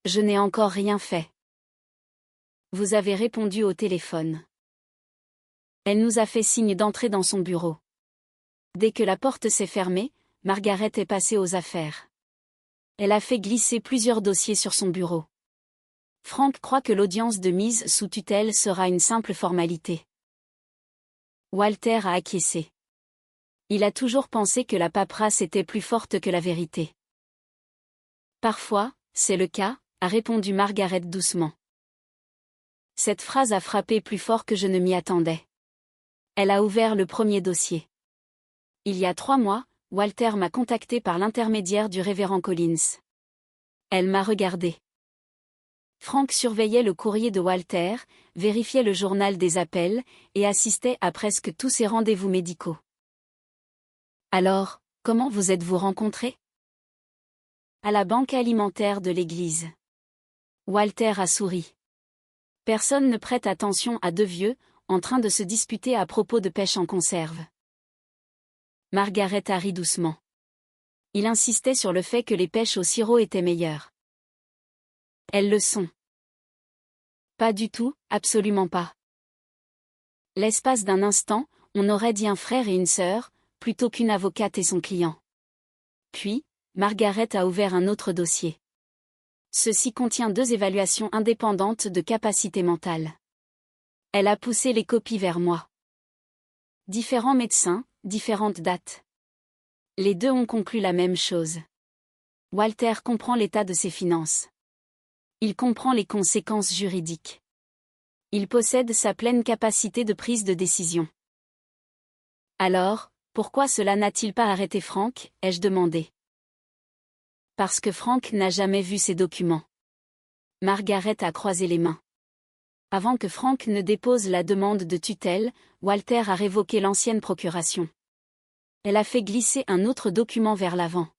Je n'ai encore rien fait. Vous avez répondu au téléphone. Elle nous a fait signe d'entrer dans son bureau. Dès que la porte s'est fermée, Margaret est passée aux affaires. Elle a fait glisser plusieurs dossiers sur son bureau. Frank croit que l'audience de mise sous tutelle sera une simple formalité. Walter a acquiescé. Il a toujours pensé que la paperasse était plus forte que la vérité. Parfois, c'est le cas, a répondu Margaret doucement. Cette phrase a frappé plus fort que je ne m'y attendais. Elle a ouvert le premier dossier. Il y a 3 mois, Walter m'a contacté par l'intermédiaire du révérend Collins. Elle m'a regardé. Frank surveillait le courrier de Walter, vérifiait le journal des appels, et assistait à presque tous ses rendez-vous médicaux. Alors, comment vous êtes-vous rencontrés? À la banque alimentaire de l'église. Walter a souri. Personne ne prête attention à 2 vieux, en train de se disputer à propos de pêche en conserve. Margaret a ri doucement. Il insistait sur le fait que les pêches au sirop étaient meilleures. Elles le sont. Pas du tout, absolument pas. L'espace d'un instant, on aurait dit un frère et une sœur, plutôt qu'une avocate et son client. Puis, Margaret a ouvert un autre dossier. Ceci contient 2 évaluations indépendantes de capacité mentale. Elle a poussé les copies vers moi. Différents médecins, différentes dates. Les 2 ont conclu la même chose. Walter comprend l'état de ses finances. Il comprend les conséquences juridiques. Il possède sa pleine capacité de prise de décision. Alors, pourquoi cela n'a-t-il pas arrêté Frank, ai-je demandé. Parce que Frank n'a jamais vu ces documents. Margaret a croisé les mains. Avant que Frank ne dépose la demande de tutelle, Walter a révoqué l'ancienne procuration. Elle a fait glisser un autre document vers l'avant.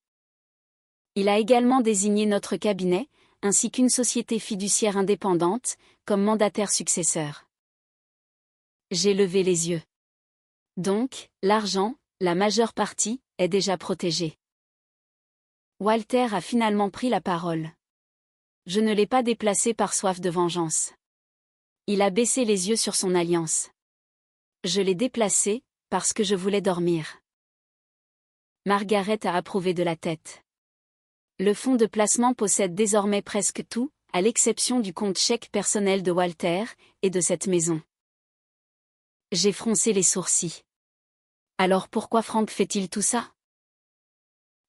Il a également désigné notre cabinet, ainsi qu'une société fiduciaire indépendante, comme mandataire successeur. J'ai levé les yeux. Donc, l'argent, la majeure partie, est déjà protégé. Walter a finalement pris la parole. Je ne l'ai pas déplacé par soif de vengeance. Il a baissé les yeux sur son alliance. Je l'ai déplacé, parce que je voulais dormir. Margaret a approuvé de la tête. Le fonds de placement possède désormais presque tout, à l'exception du compte chèque personnel de Walter, et de cette maison. J'ai froncé les sourcils. Alors pourquoi Frank fait-il tout ça?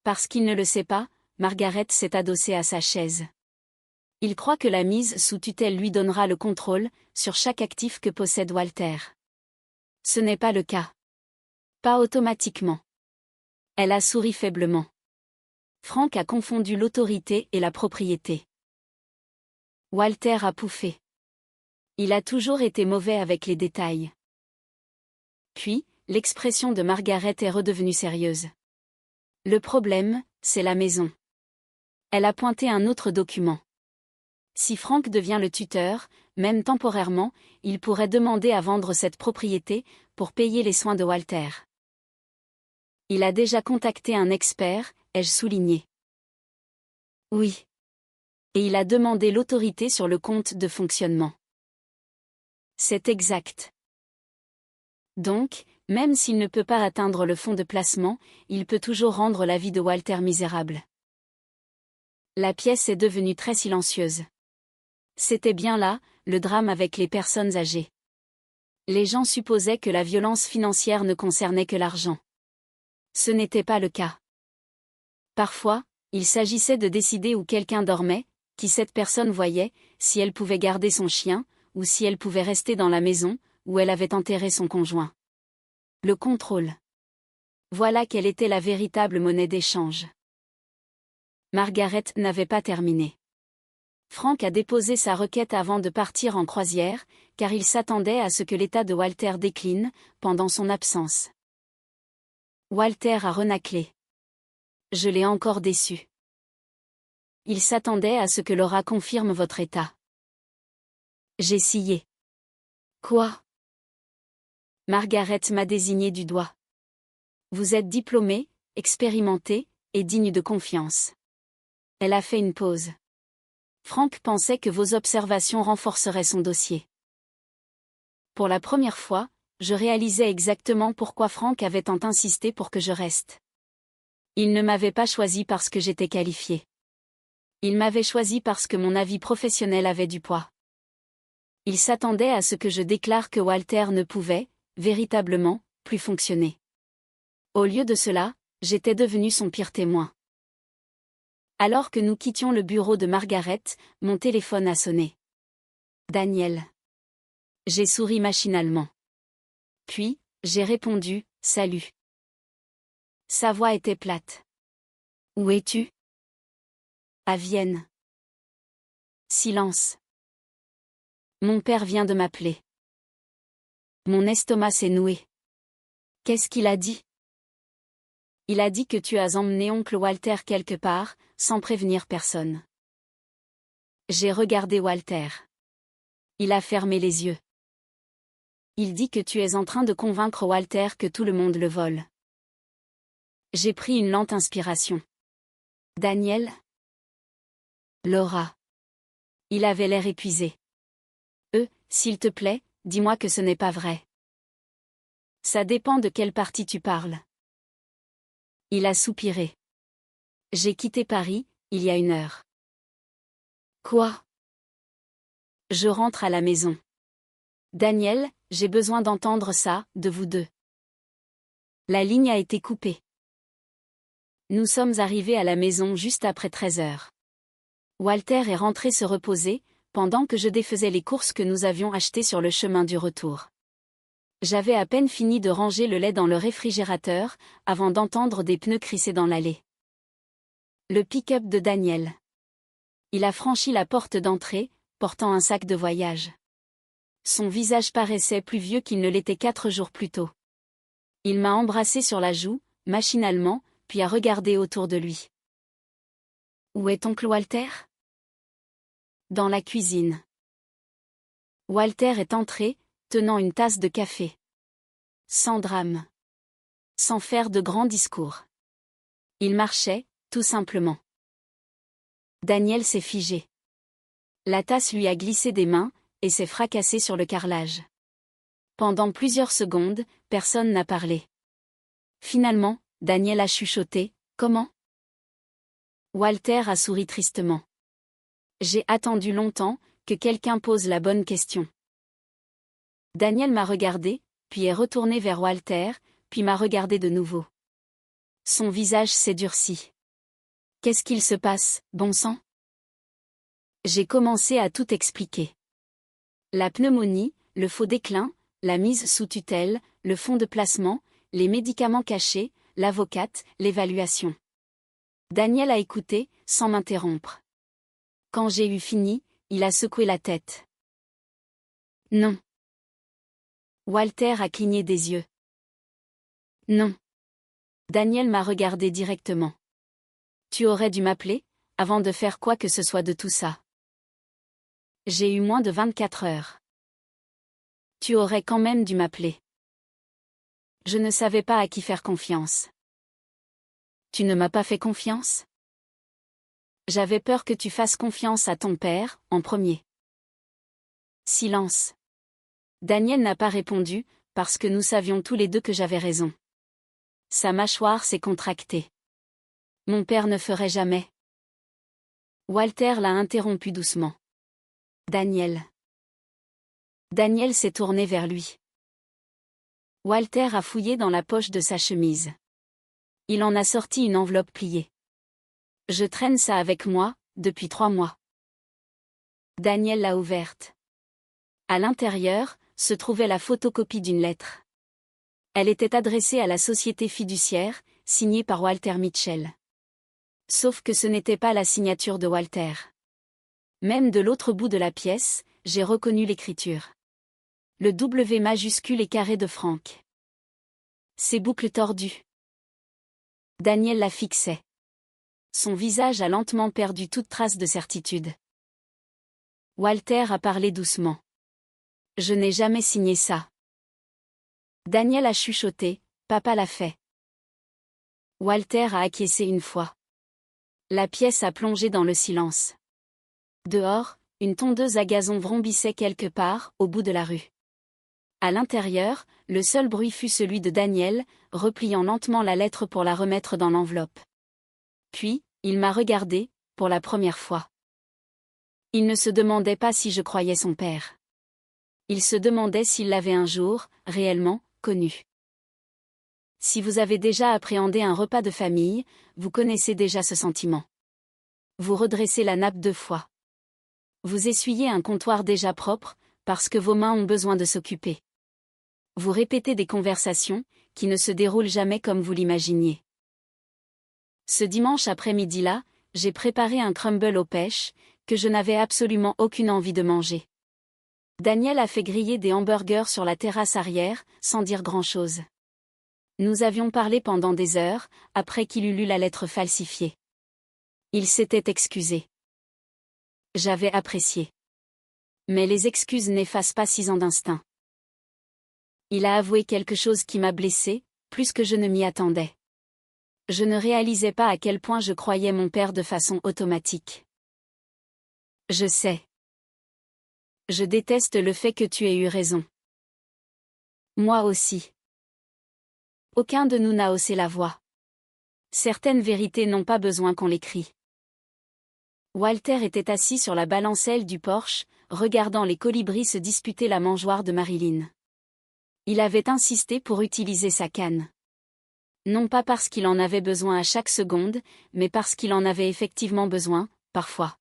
Parce qu'il ne le sait pas, Margaret s'est adossée à sa chaise. Il croit que la mise sous tutelle lui donnera le contrôle sur chaque actif que possède Walter. Ce n'est pas le cas. Pas automatiquement. Elle a souri faiblement. Frank a confondu l'autorité et la propriété. Walter a pouffé. Il a toujours été mauvais avec les détails. Puis, l'expression de Margaret est redevenue sérieuse. Le problème, c'est la maison. Elle a pointé un autre document. Si Frank devient le tuteur, même temporairement, il pourrait demander à vendre cette propriété pour payer les soins de Walter. Il a déjà contacté un expert, ai-je souligné. Oui. Et il a demandé l'autorité sur le compte de fonctionnement. C'est exact. Donc, même s'il ne peut pas atteindre le fonds de placement, il peut toujours rendre la vie de Walter misérable. La pièce est devenue très silencieuse. C'était bien là, le drame avec les personnes âgées. Les gens supposaient que la violence financière ne concernait que l'argent. Ce n'était pas le cas. Parfois, il s'agissait de décider où quelqu'un dormait, qui cette personne voyait, si elle pouvait garder son chien, ou si elle pouvait rester dans la maison, où elle avait enterré son conjoint. Le contrôle. Voilà quelle était la véritable monnaie d'échange. Margaret n'avait pas terminé. Frank a déposé sa requête avant de partir en croisière, car il s'attendait à ce que l'état de Walter décline, pendant son absence. Walter a renâclé. Je l'ai encore déçu. Il s'attendait à ce que Laura confirme votre état. J'ai scié. Quoi? Margaret m'a désigné du doigt. Vous êtes diplômé, expérimenté, et digne de confiance. Elle a fait une pause. Frank pensait que vos observations renforceraient son dossier. Pour la première fois, je réalisais exactement pourquoi Frank avait tant insisté pour que je reste. Il ne m'avait pas choisi parce que j'étais qualifié. Il m'avait choisi parce que mon avis professionnel avait du poids. Il s'attendait à ce que je déclare que Walter ne pouvait, véritablement, plus fonctionner. Au lieu de cela, j'étais devenu son pire témoin. Alors que nous quittions le bureau de Margaret, mon téléphone a sonné. Daniel. J'ai souri machinalement. Puis, j'ai répondu, « Salut ». Sa voix était plate. Où es-tu? À Vienne. Silence. Mon père vient de m'appeler. Mon estomac s'est noué. Qu'est-ce qu'il a dit? Il a dit que tu as emmené oncle Walter quelque part, sans prévenir personne. J'ai regardé Walter. Il a fermé les yeux. Il dit que tu es en train de convaincre Walter que tout le monde le vole. J'ai pris une lente inspiration. Daniel? Laura. Il avait l'air épuisé. S'il te plaît, dis-moi que ce n'est pas vrai. Ça dépend de quelle partie tu parles. Il a soupiré. J'ai quitté Paris, il y a 1 heure. Quoi? Je rentre à la maison. Daniel, j'ai besoin d'entendre ça, de vous deux. La ligne a été coupée. Nous sommes arrivés à la maison juste après 13 heures. Walter est rentré se reposer, pendant que je défaisais les courses que nous avions achetées sur le chemin du retour. J'avais à peine fini de ranger le lait dans le réfrigérateur, avant d'entendre des pneus crisser dans l'allée. Le pick-up de Daniel. Il a franchi la porte d'entrée, portant un sac de voyage. Son visage paraissait plus vieux qu'il ne l'était 4 jours plus tôt. Il m'a embrassé sur la joue, machinalement, puis a regardé autour de lui. Où est oncle Walter? Dans la cuisine. Walter est entré, tenant une tasse de café. Sans drame. Sans faire de grands discours. Il marchait, tout simplement. Daniel s'est figé. La tasse lui a glissé des mains, et s'est fracassée sur le carrelage. Pendant plusieurs secondes, personne n'a parlé. Finalement, Daniel a chuchoté, « Comment ?» Walter a souri tristement. J'ai attendu longtemps, que quelqu'un pose la bonne question. Daniel m'a regardé, puis est retourné vers Walter, puis m'a regardé de nouveau. Son visage s'est durci. Qu'est-ce qu'il se passe, bon sang? J'ai commencé à tout expliquer. La pneumonie, le faux déclin, la mise sous tutelle, le fonds de placement, les médicaments cachés, l'avocate, l'évaluation. Daniel a écouté, sans m'interrompre. Quand j'ai eu fini, il a secoué la tête. Non. Walter a cligné des yeux. Non. Daniel m'a regardé directement. Tu aurais dû m'appeler, avant de faire quoi que ce soit de tout ça. J'ai eu moins de 24 heures. Tu aurais quand même dû m'appeler. Je ne savais pas à qui faire confiance. Tu ne m'as pas fait confiance? J'avais peur que tu fasses confiance à ton père, en premier. Silence. Daniel n'a pas répondu, parce que nous savions tous les deux que j'avais raison. Sa mâchoire s'est contractée. Mon père ne ferait jamais. Walter l'a interrompu doucement. Daniel. Daniel s'est tourné vers lui. Walter a fouillé dans la poche de sa chemise. Il en a sorti une enveloppe pliée. Je traîne ça avec moi, depuis 3 mois. Daniel l'a ouverte. À l'intérieur, se trouvait la photocopie d'une lettre. Elle était adressée à la société fiduciaire, signée par Walter Mitchell. Sauf que ce n'était pas la signature de Walter. Même de l'autre bout de la pièce, j'ai reconnu l'écriture. Le W majuscule et carré de Frank. Ses boucles tordues. Daniel la fixait. Son visage a lentement perdu toute trace de certitude. Walter a parlé doucement. Je n'ai jamais signé ça. Daniel a chuchoté, papa l'a fait. Walter a acquiescé une fois. La pièce a plongé dans le silence. Dehors, une tondeuse à gazon vrombissait quelque part, au bout de la rue. À l'intérieur, le seul bruit fut celui de Daniel, repliant lentement la lettre pour la remettre dans l'enveloppe. Puis, il m'a regardé, pour la première fois. Il ne se demandait pas si je croyais son père. Il se demandait s'il l'avait un jour, réellement, connu. Si vous avez déjà appréhendé un repas de famille, vous connaissez déjà ce sentiment. Vous redressez la nappe 2 fois. Vous essuyez un comptoir déjà propre, parce que vos mains ont besoin de s'occuper. Vous répétez des conversations, qui ne se déroulent jamais comme vous l'imaginiez. Ce dimanche après-midi-là, j'ai préparé un crumble aux pêches, que je n'avais absolument aucune envie de manger. Daniel a fait griller des hamburgers sur la terrasse arrière, sans dire grand-chose. Nous avions parlé pendant des heures, après qu'il eut lu la lettre falsifiée. Il s'était excusé. J'avais apprécié. Mais les excuses n'effacent pas 6 ans d'instinct. Il a avoué quelque chose qui m'a blessé, plus que je ne m'y attendais. Je ne réalisais pas à quel point je croyais mon père de façon automatique. Je sais. Je déteste le fait que tu aies eu raison. Moi aussi. Aucun de nous n'a haussé la voix. Certaines vérités n'ont pas besoin qu'on les crie. Walter était assis sur la balancelle du porche, regardant les colibris se disputer la mangeoire de Marilyn. Il avait insisté pour utiliser sa canne. Non pas parce qu'il en avait besoin à chaque seconde, mais parce qu'il en avait effectivement besoin, parfois.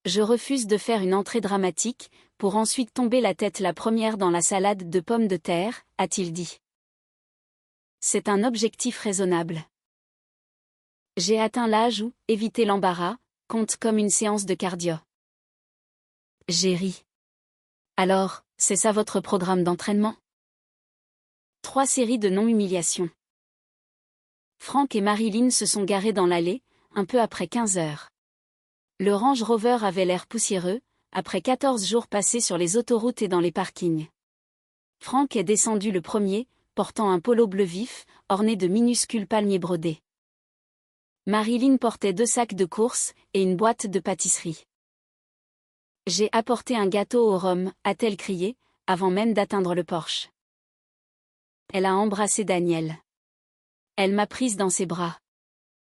Je refuse de faire une entrée dramatique, pour ensuite tomber la tête la première dans la salade de pommes de terre, a-t-il dit. C'est un objectif raisonnable. J'ai atteint l'âge où, éviter l'embarras, compte comme une séance de cardio. J'ai ri. Alors, c'est ça votre programme d'entraînement? 3 séries de non-humiliation. Frank et Marilyn se sont garés dans l'allée, un peu après 15 heures. Le Range Rover avait l'air poussiéreux, après 14 jours passés sur les autoroutes et dans les parkings. Frank est descendu le premier, portant un polo bleu vif, orné de minuscules palmiers brodés. Marilyn portait 2 sacs de course, et une boîte de pâtisserie. J'ai apporté un gâteau au rhum, a-t-elle crié, avant même d'atteindre le porche. Elle a embrassé Daniel. Elle m'a prise dans ses bras.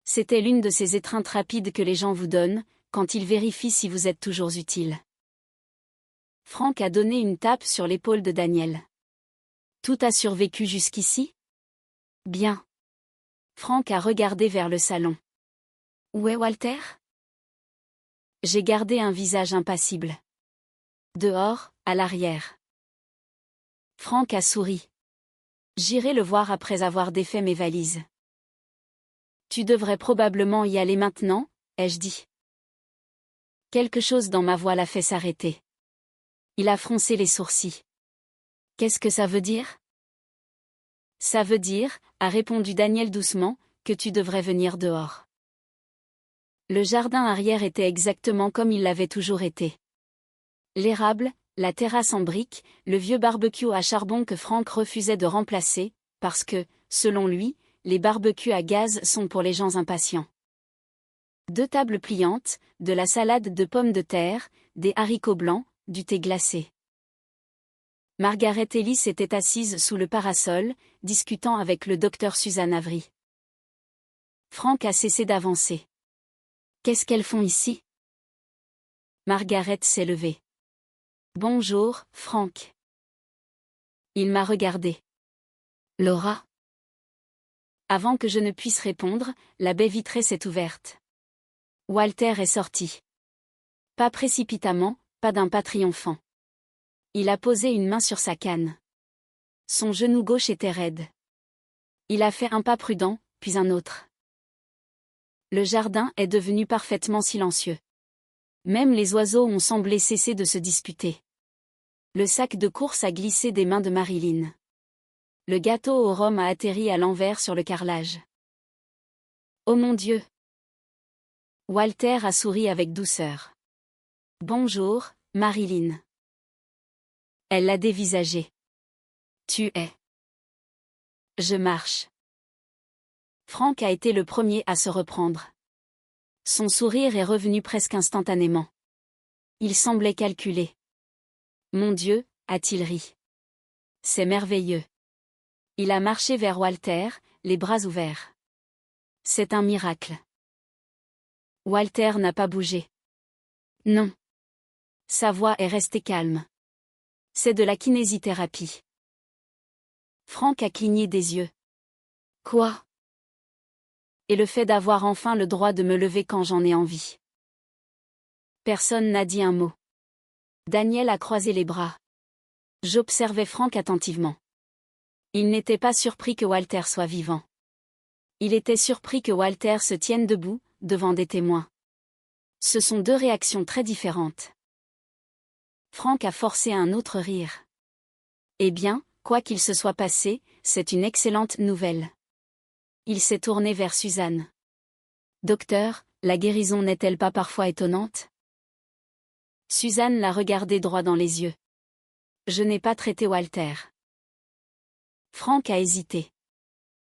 C'était l'une de ces étreintes rapides que les gens vous donnent, quand ils vérifient si vous êtes toujours utile. Frank a donné une tape sur l'épaule de Daniel. Tout a survécu jusqu'ici? Bien. Frank a regardé vers le salon. Où est Walter? J'ai gardé un visage impassible. Dehors, à l'arrière. Frank a souri. J'irai le voir après avoir défait mes valises. Tu devrais probablement y aller maintenant, ai-je dit. Quelque chose dans ma voix l'a fait s'arrêter. Il a froncé les sourcils. Qu'est-ce que ça veut dire? Ça veut dire, a répondu Daniel doucement, que tu devrais venir dehors. Le jardin arrière était exactement comme il l'avait toujours été. L'érable, la terrasse en briques, le vieux barbecue à charbon que Frank refusait de remplacer, parce que, selon lui, les barbecues à gaz sont pour les gens impatients. 2 tables pliantes, de la salade de pommes de terre, des haricots blancs, du thé glacé. Margaret Ellis était assise sous le parasol, discutant avec le docteur Suzanne Avery. Frank a cessé d'avancer. Qu'est-ce qu'elles font ici? Margaret s'est levée. Bonjour, Frank. Il m'a regardé. Laura? Avant que je ne puisse répondre, la baie vitrée s'est ouverte. Walter est sorti. Pas précipitamment, pas d'un pas triomphant. Il a posé une main sur sa canne. Son genou gauche était raide. Il a fait un pas prudent, puis un autre. Le jardin est devenu parfaitement silencieux. Même les oiseaux ont semblé cesser de se disputer. Le sac de course a glissé des mains de Marilyn. Le gâteau au rhum a atterri à l'envers sur le carrelage. Oh mon Dieu! Walter a souri avec douceur. Bonjour, Marilyn. Elle l'a dévisagé. Tu es. Je marche. Frank a été le premier à se reprendre. Son sourire est revenu presque instantanément. Il semblait calculer. Mon Dieu, a-t-il ri. C'est merveilleux. Il a marché vers Walter, les bras ouverts. C'est un miracle. Walter n'a pas bougé. Non. Sa voix est restée calme. C'est de la kinésithérapie. Frank a cligné des yeux. Quoi? Et le fait d'avoir enfin le droit de me lever quand j'en ai envie. Personne n'a dit un mot. Daniel a croisé les bras. J'observais Frank attentivement. Il n'était pas surpris que Walter soit vivant. Il était surpris que Walter se tienne debout, devant des témoins. Ce sont deux réactions très différentes. Frank a forcé un autre rire. Eh bien, quoi qu'il se soit passé, c'est une excellente nouvelle. Il s'est tourné vers Suzanne. Docteur, la guérison n'est-elle pas parfois étonnante? Suzanne l'a regardé droit dans les yeux. Je n'ai pas traité Walter. Frank a hésité.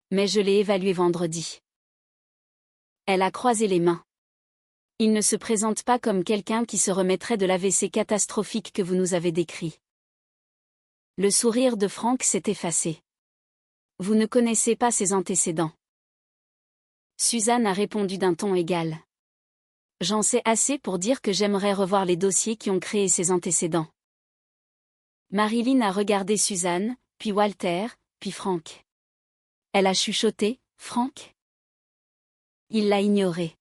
Mais je l'ai évalué vendredi. Elle a croisé les mains. Il ne se présente pas comme quelqu'un qui se remettrait de l'AVC catastrophique que vous nous avez décrit. Le sourire de Frank s'est effacé. Vous ne connaissez pas ses antécédents. Suzanne a répondu d'un ton égal. J'en sais assez pour dire que j'aimerais revoir les dossiers qui ont créé ses antécédents. Marilyn a regardé Suzanne, puis Walter, puis Frank. Elle a chuchoté, Frank? Il l'a ignoré.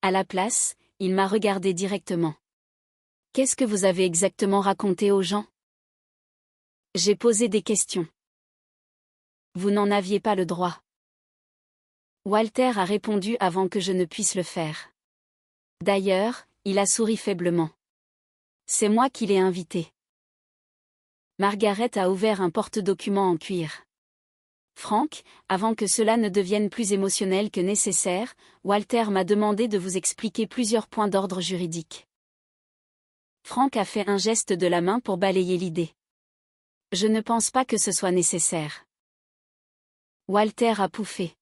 À la place, il m'a regardé directement. Qu'est-ce que vous avez exactement raconté aux gens? J'ai posé des questions. Vous n'en aviez pas le droit. Walter a répondu avant que je ne puisse le faire. D'ailleurs, il a souri faiblement. C'est moi qui l'ai invité. Margaret a ouvert un porte-documents en cuir. Frank, avant que cela ne devienne plus émotionnel que nécessaire, Walter m'a demandé de vous expliquer plusieurs points d'ordre juridique. Frank a fait un geste de la main pour balayer l'idée. Je ne pense pas que ce soit nécessaire. Walter a pouffé.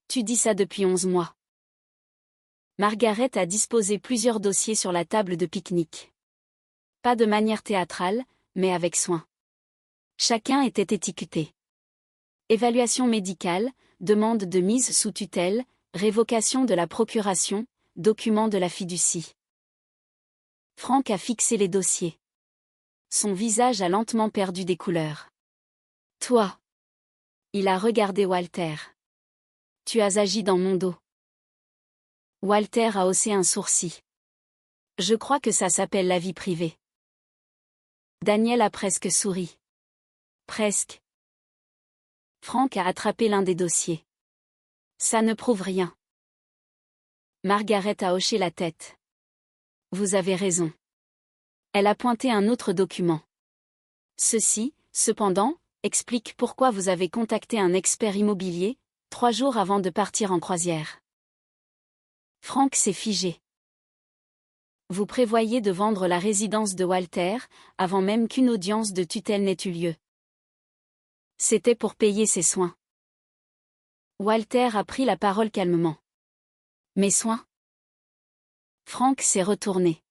Tu dis ça depuis 11 mois. Margaret a disposé plusieurs dossiers sur la table de pique-nique. Pas de manière théâtrale, mais avec soin. Chacun était étiqueté. Évaluation médicale, demande de mise sous tutelle, révocation de la procuration, document de la fiducie. Frank a fixé les dossiers. Son visage a lentement perdu des couleurs. Toi. Il a regardé Walter. Tu as agi dans mon dos. Walter a haussé un sourcil. Je crois que ça s'appelle la vie privée. Daniel a presque souri. Presque. Frank a attrapé l'un des dossiers. Ça ne prouve rien. Margaret a hoché la tête. Vous avez raison. Elle a pointé un autre document. Ceci, cependant, explique pourquoi vous avez contacté un expert immobilier, 3 jours avant de partir en croisière. Frank s'est figé. Vous prévoyez de vendre la résidence de Walter, avant même qu'une audience de tutelle n'ait eu lieu. C'était pour payer ses soins. Walter a pris la parole calmement. Mes soins? Frank s'est retourné.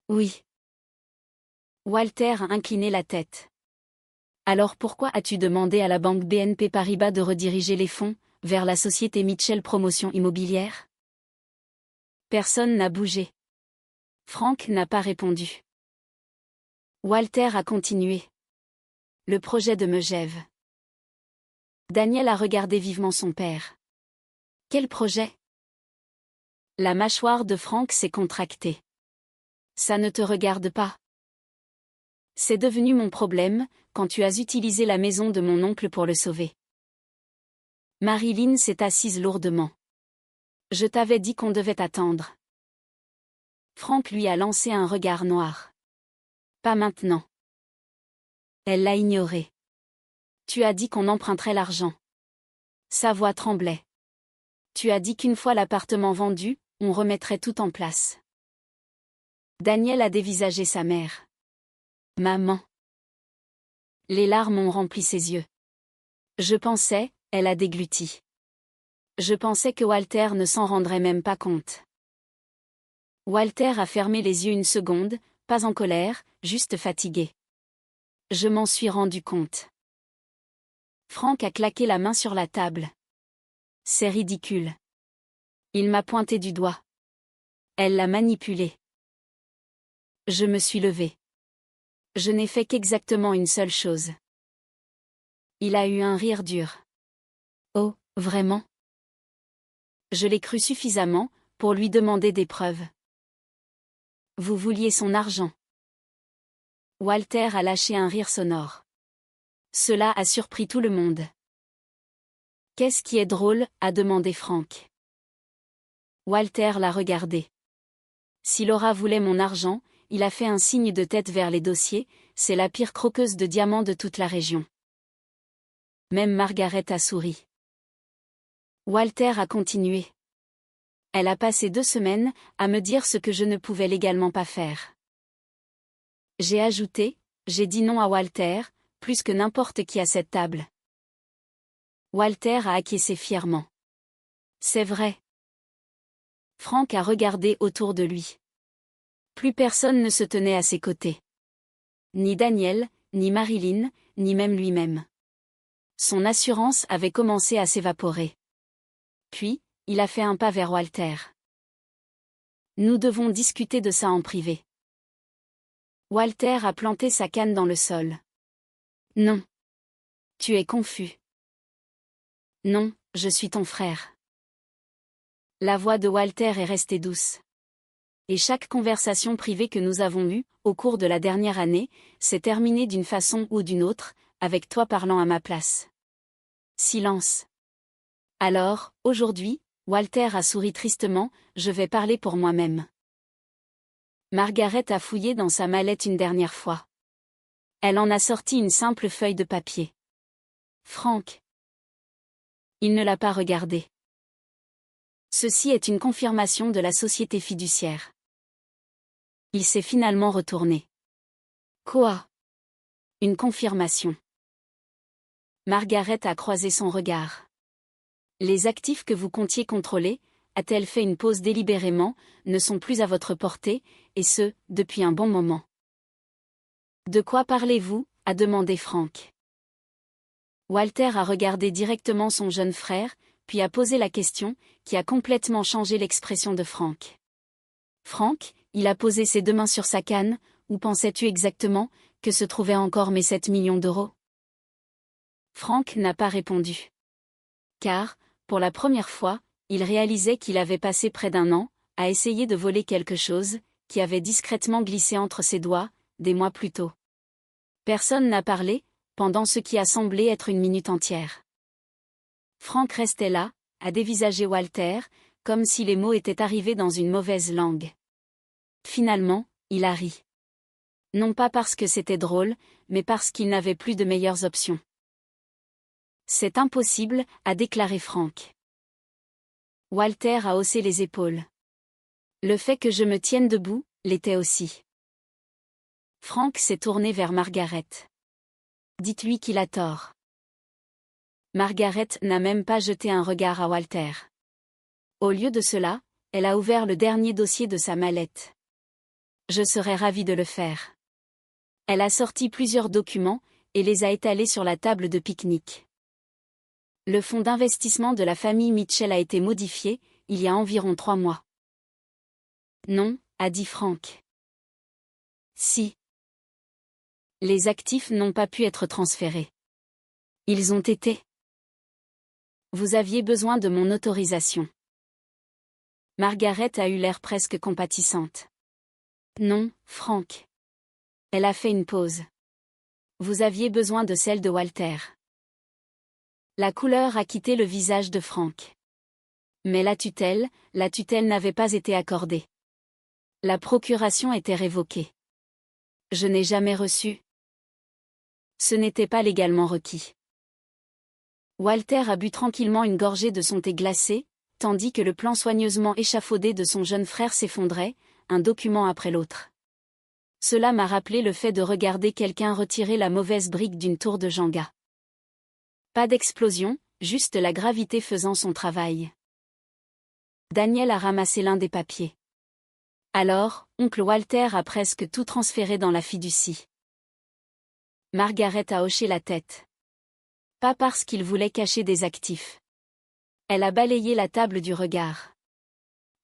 Oui. Walter a incliné la tête. Alors pourquoi as-tu demandé à la banque BNP Paribas de rediriger les fonds vers la société Mitchell Promotion Immobilière? Personne n'a bougé. Frank n'a pas répondu. Walter a continué. Le projet de Megève. Daniel a regardé vivement son père. Quel projet? La mâchoire de Frank s'est contractée. Ça ne te regarde pas. C'est devenu mon problème, quand tu as utilisé la maison de mon oncle pour le sauver. Marilyn s'est assise lourdement. Je t'avais dit qu'on devait attendre. Frank lui a lancé un regard noir. Pas maintenant. Elle l'a ignoré. Tu as dit qu'on emprunterait l'argent. Sa voix tremblait. Tu as dit qu'une fois l'appartement vendu, on remettrait tout en place. Daniel a dévisagé sa mère. Maman. Les larmes ont rempli ses yeux. Je pensais, elle a dégluti. Je pensais que Walter ne s'en rendrait même pas compte. Walter a fermé les yeux une seconde, pas en colère, juste fatigué. Je m'en suis rendu compte. Frank a claqué la main sur la table. C'est ridicule. Il m'a pointé du doigt. Elle l'a manipulé. Je me suis levée. Je n'ai fait qu'exactement une seule chose. Il a eu un rire dur. Oh, vraiment? Je l'ai cru suffisamment, pour lui demander des preuves. Vous vouliez son argent. Walter a lâché un rire sonore. Cela a surpris tout le monde. Qu'est-ce qui est drôle? A demandé Frank. Walter l'a regardé. Si Laura voulait mon argent, il a fait un signe de tête vers les dossiers, c'est la pire croqueuse de diamants de toute la région. Même Margaret a souri. Walter a continué. Elle a passé 2 semaines à me dire ce que je ne pouvais légalement pas faire. J'ai ajouté, j'ai dit non à Walter, plus que n'importe qui à cette table. Walter a acquiescé fièrement. C'est vrai. Frank a regardé autour de lui. Plus personne ne se tenait à ses côtés. Ni Daniel, ni Marilyn, ni même lui-même. Son assurance avait commencé à s'évaporer. Puis, il a fait un pas vers Walter. Nous devons discuter de ça en privé. Walter a planté sa canne dans le sol. Non. Tu es confus. Non, je suis ton frère. La voix de Walter est restée douce. Et chaque conversation privée que nous avons eue, au cours de la dernière année, s'est terminée d'une façon ou d'une autre, avec toi parlant à ma place. Silence. Alors, aujourd'hui, Walter a souri tristement, je vais parler pour moi-même. Margaret a fouillé dans sa mallette une dernière fois. Elle en a sorti une simple feuille de papier. Frank. Il ne l'a pas regardé. Ceci est une confirmation de la société fiduciaire. Il s'est finalement retourné. Quoi? Une confirmation. Margaret a croisé son regard. Les actifs que vous comptiez contrôler, a-t-elle fait une pause délibérément, ne sont plus à votre portée, et ce, depuis un bon moment. De quoi parlez-vous? A demandé Frank. Walter a regardé directement son jeune frère, puis a posé la question, qui a complètement changé l'expression de Frank. Frank, il a posé ses 2 mains sur sa canne, où pensais-tu exactement, que se trouvaient encore mes 7 millions d'euros? Frank n'a pas répondu. Car, pour la première fois, il réalisait qu'il avait passé près d'1 an, à essayer de voler quelque chose, qui avait discrètement glissé entre ses doigts, des mois plus tôt. Personne n'a parlé, pendant ce qui a semblé être une minute entière. Frank restait là, à dévisager Walter, comme si les mots étaient arrivés dans une mauvaise langue. Finalement, il a ri. Non pas parce que c'était drôle, mais parce qu'il n'avait plus de meilleures options. C'est impossible, a déclaré Frank. Walter a haussé les épaules. Le fait que je me tienne debout, l'était aussi. Frank s'est tourné vers Margaret. Dites-lui qu'il a tort. Margaret n'a même pas jeté un regard à Walter. Au lieu de cela, elle a ouvert le dernier dossier de sa mallette. Je serais ravie de le faire. Elle a sorti plusieurs documents, et les a étalés sur la table de pique-nique. Le fonds d'investissement de la famille Mitchell a été modifié, il y a environ 3 mois. Non, a dit Frank. Si. Les actifs n'ont pas pu être transférés. Ils ont été. Vous aviez besoin de mon autorisation. Margaret a eu l'air presque compatissante. Non, Frank. Elle a fait une pause. Vous aviez besoin de celle de Walter. La couleur a quitté le visage de Frank. Mais la tutelle n'avait pas été accordée. La procuration était révoquée. Je n'ai jamais reçu. Ce n'était pas légalement requis. Walter a bu tranquillement une gorgée de son thé glacé, tandis que le plan soigneusement échafaudé de son jeune frère s'effondrait, un document après l'autre. Cela m'a rappelé le fait de regarder quelqu'un retirer la mauvaise brique d'une tour de Jenga. Pas d'explosion, juste la gravité faisant son travail. Daniel a ramassé l'un des papiers. Alors, oncle Walter a presque tout transféré dans la fiducie. Margaret a hoché la tête. Pas parce qu'il voulait cacher des actifs. Elle a balayé la table du regard.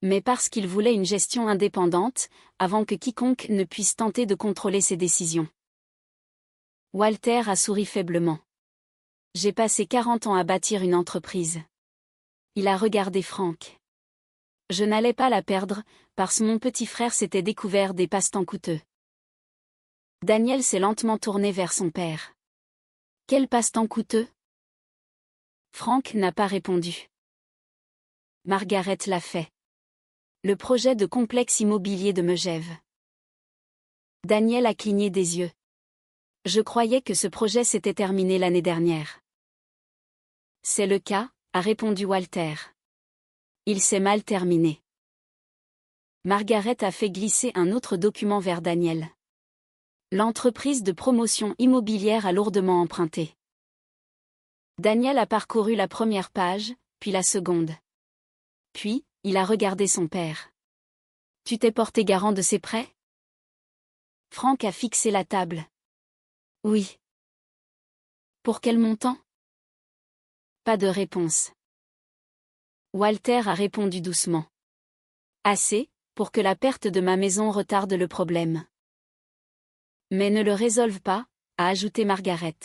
Mais parce qu'il voulait une gestion indépendante, avant que quiconque ne puisse tenter de contrôler ses décisions. Walter a souri faiblement. J'ai passé 40 ans à bâtir une entreprise. Il a regardé Frank. Je n'allais pas la perdre, parce que mon petit frère s'était découvert des passe-temps coûteux. Daniel s'est lentement tourné vers son père. Quel passe-temps coûteux? Frank n'a pas répondu. Margaret l'a fait. Le projet de complexe immobilier de Megève. Daniel a cligné des yeux. Je croyais que ce projet s'était terminé l'année dernière. C'est le cas, a répondu Walter. Il s'est mal terminé. Margaret a fait glisser un autre document vers Daniel. L'entreprise de promotion immobilière a lourdement emprunté. Daniel a parcouru la première page, puis la seconde. Puis, il a regardé son père. Tu t'es porté garant de ces prêts? Frank a fixé la table. Oui. Pour quel montant? Pas de réponse. Walter a répondu doucement. Assez, pour que la perte de ma maison retarde le problème. Mais ne le résolve pas, a ajouté Margaret.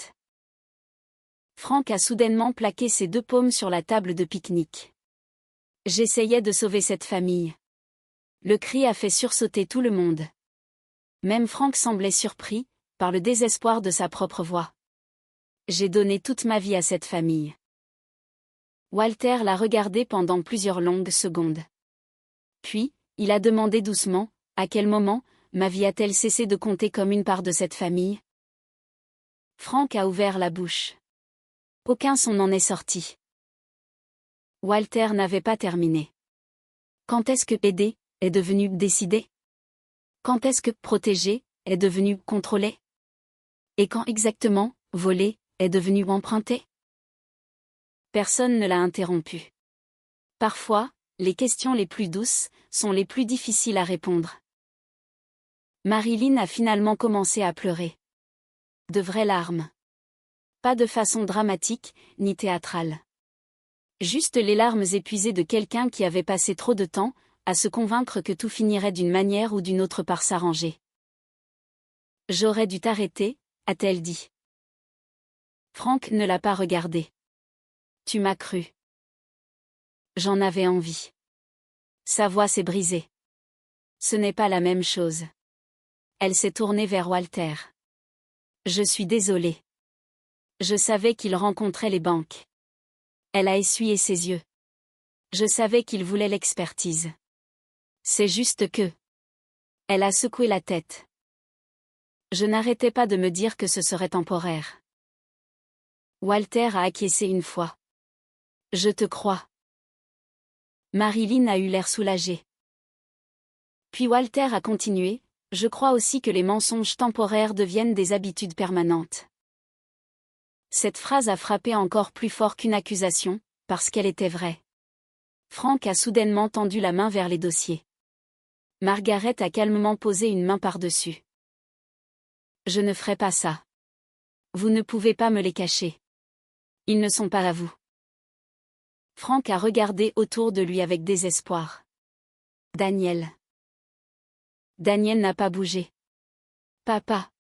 Frank a soudainement plaqué ses deux paumes sur la table de pique-nique. J'essayais de sauver cette famille. Le cri a fait sursauter tout le monde. Même Frank semblait surpris, par le désespoir de sa propre voix. J'ai donné toute ma vie à cette famille. Walter l'a regardé pendant plusieurs longues secondes. Puis, il a demandé doucement, à quel moment, ma vie a-t-elle cessé de compter comme une part de cette famille? Frank a ouvert la bouche. Aucun son n'en est sorti. Walter n'avait pas terminé. Quand est-ce que aider est devenu décider? Quand est-ce que protéger est devenu contrôler? Et quand exactement, voler est devenu emprunter? Personne ne l'a interrompu. Parfois, les questions les plus douces sont les plus difficiles à répondre. Marilyn a finalement commencé à pleurer. De vraies larmes. Pas de façon dramatique, ni théâtrale. Juste les larmes épuisées de quelqu'un qui avait passé trop de temps à se convaincre que tout finirait d'une manière ou d'une autre par s'arranger. J'aurais dû t'arrêter, a-t-elle dit. Frank ne l'a pas regardé. Tu m'as cru. J'en avais envie. Sa voix s'est brisée. Ce n'est pas la même chose. Elle s'est tournée vers Walter. Je suis désolée. Je savais qu'il rencontrait les banques. Elle a essuyé ses yeux. Je savais qu'il voulait l'expertise. C'est juste que... Elle a secoué la tête. Je n'arrêtais pas de me dire que ce serait temporaire. Walter a acquiescé une fois. Je te crois. Marilyn a eu l'air soulagée. Puis Walter a continué, je crois aussi que les mensonges temporaires deviennent des habitudes permanentes. Cette phrase a frappé encore plus fort qu'une accusation, parce qu'elle était vraie. Frank a soudainement tendu la main vers les dossiers. Margaret a calmement posé une main par-dessus. Je ne ferai pas ça. Vous ne pouvez pas me les cacher. Ils ne sont pas à vous. Frank a regardé autour de lui avec désespoir. Daniel. Daniel n'a pas bougé. Papa.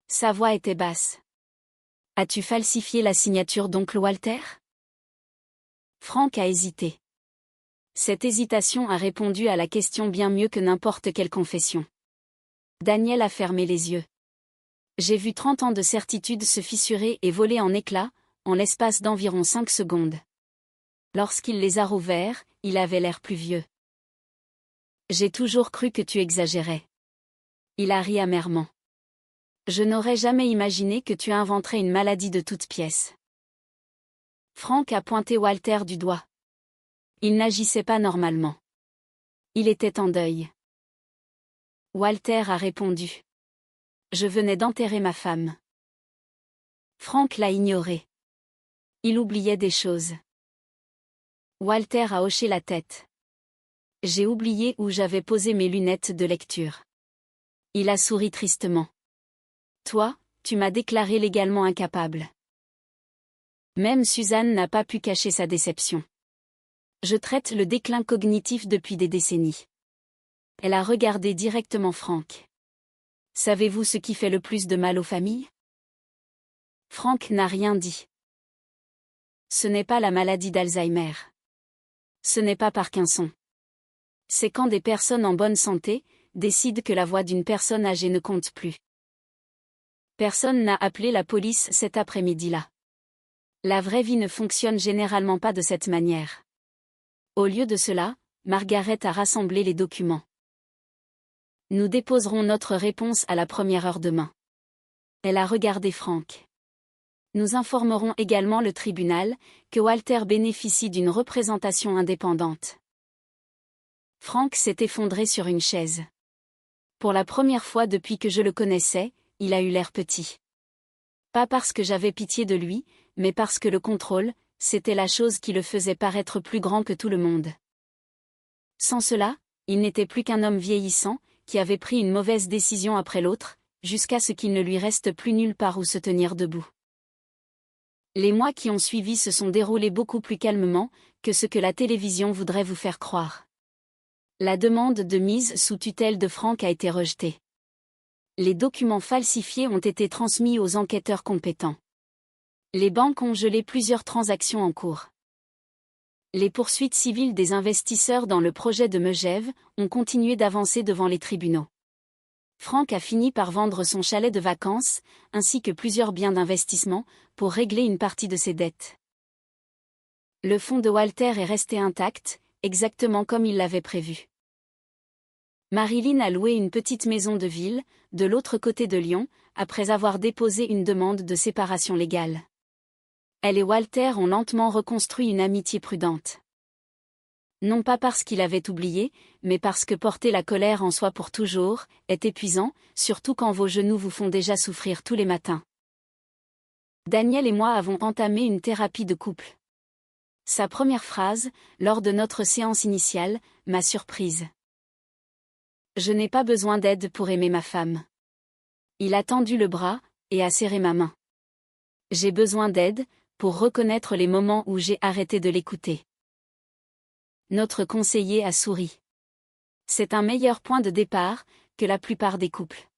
Sa voix était basse. As-tu falsifié la signature d'oncle Walter? Frank a hésité. Cette hésitation a répondu à la question bien mieux que n'importe quelle confession. Daniel a fermé les yeux. J'ai vu 30 ans de certitude se fissurer et voler en éclats, en l'espace d'environ 5 secondes. Lorsqu'il les a rouverts, il avait l'air plus vieux. J'ai toujours cru que tu exagérais. Il a ri amèrement. Je n'aurais jamais imaginé que tu inventerais une maladie de toutes pièces. Frank a pointé Walter du doigt. Il n'agissait pas normalement. Il était en deuil. Walter a répondu. Je venais d'enterrer ma femme. Frank l'a ignoré. Il oubliait des choses. Walter a hoché la tête. J'ai oublié où j'avais posé mes lunettes de lecture. Il a souri tristement. Toi, tu m'as déclaré légalement incapable. Même Suzanne n'a pas pu cacher sa déception. Je traite le déclin cognitif depuis des décennies. Elle a regardé directement Frank. Savez-vous ce qui fait le plus de mal aux familles? Frank n'a rien dit. Ce n'est pas la maladie d'Alzheimer. Ce n'est pas Parkinson. C'est quand des personnes en bonne santé décident que la voix d'une personne âgée ne compte plus. Personne n'a appelé la police cet après-midi-là. La vraie vie ne fonctionne généralement pas de cette manière. Au lieu de cela, Margaret a rassemblé les documents. Nous déposerons notre réponse à la première heure demain. Elle a regardé Frank. Nous informerons également le tribunal que Walter bénéficie d'une représentation indépendante. Frank s'est effondré sur une chaise. Pour la première fois depuis que je le connaissais, il a eu l'air petit. Pas parce que j'avais pitié de lui, mais parce que le contrôle, c'était la chose qui le faisait paraître plus grand que tout le monde. Sans cela, il n'était plus qu'un homme vieillissant, qui avait pris une mauvaise décision après l'autre, jusqu'à ce qu'il ne lui reste plus nulle part où se tenir debout. Les mois qui ont suivi se sont déroulés beaucoup plus calmement que ce que la télévision voudrait vous faire croire. La demande de mise sous tutelle de Frank a été rejetée. Les documents falsifiés ont été transmis aux enquêteurs compétents. Les banques ont gelé plusieurs transactions en cours. Les poursuites civiles des investisseurs dans le projet de Megève ont continué d'avancer devant les tribunaux. Frank a fini par vendre son chalet de vacances, ainsi que plusieurs biens d'investissement, pour régler une partie de ses dettes. Le fonds de Walter est resté intact, exactement comme il l'avait prévu. Marilyn a loué une petite maison de ville, de l'autre côté de Lyon, après avoir déposé une demande de séparation légale. Elle et Walter ont lentement reconstruit une amitié prudente. Non pas parce qu'il avait oublié, mais parce que porter la colère en soi pour toujours est épuisant, surtout quand vos genoux vous font déjà souffrir tous les matins. Daniel et moi avons entamé une thérapie de couple. Sa première phrase, lors de notre séance initiale, m'a surprise. Je n'ai pas besoin d'aide pour aimer ma femme. Il a tendu le bras et a serré ma main. J'ai besoin d'aide pour reconnaître les moments où j'ai arrêté de l'écouter. Notre conseiller a souri. C'est un meilleur point de départ que la plupart des couples.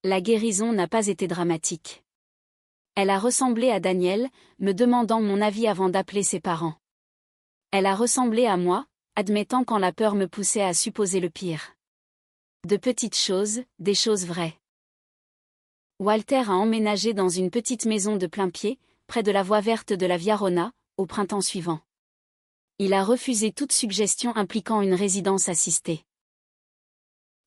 La guérison n'a pas été dramatique. Elle a ressemblé à Daniel, me demandant mon avis avant d'appeler ses parents. Elle a ressemblé à moi, admettant quand la peur me poussait à supposer le pire. De petites choses, des choses vraies. Walter a emménagé dans une petite maison de plain-pied, près de la voie verte de la Via Rona, au printemps suivant. Il a refusé toute suggestion impliquant une résidence assistée.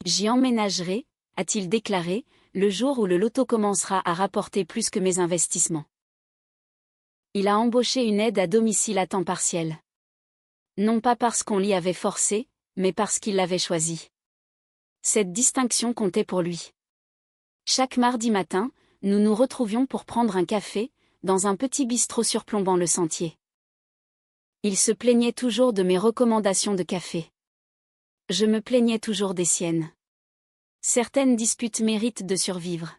J'y emménagerai, a-t-il déclaré, le jour où le loto commencera à rapporter plus que mes investissements. Il a embauché une aide à domicile à temps partiel. Non pas parce qu'on l'y avait forcé, mais parce qu'il l'avait choisi. Cette distinction comptait pour lui. Chaque mardi matin, nous nous retrouvions pour prendre un café, dans un petit bistrot surplombant le sentier. Il se plaignait toujours de mes recommandations de café. Je me plaignais toujours des siennes. Certaines disputes méritent de survivre.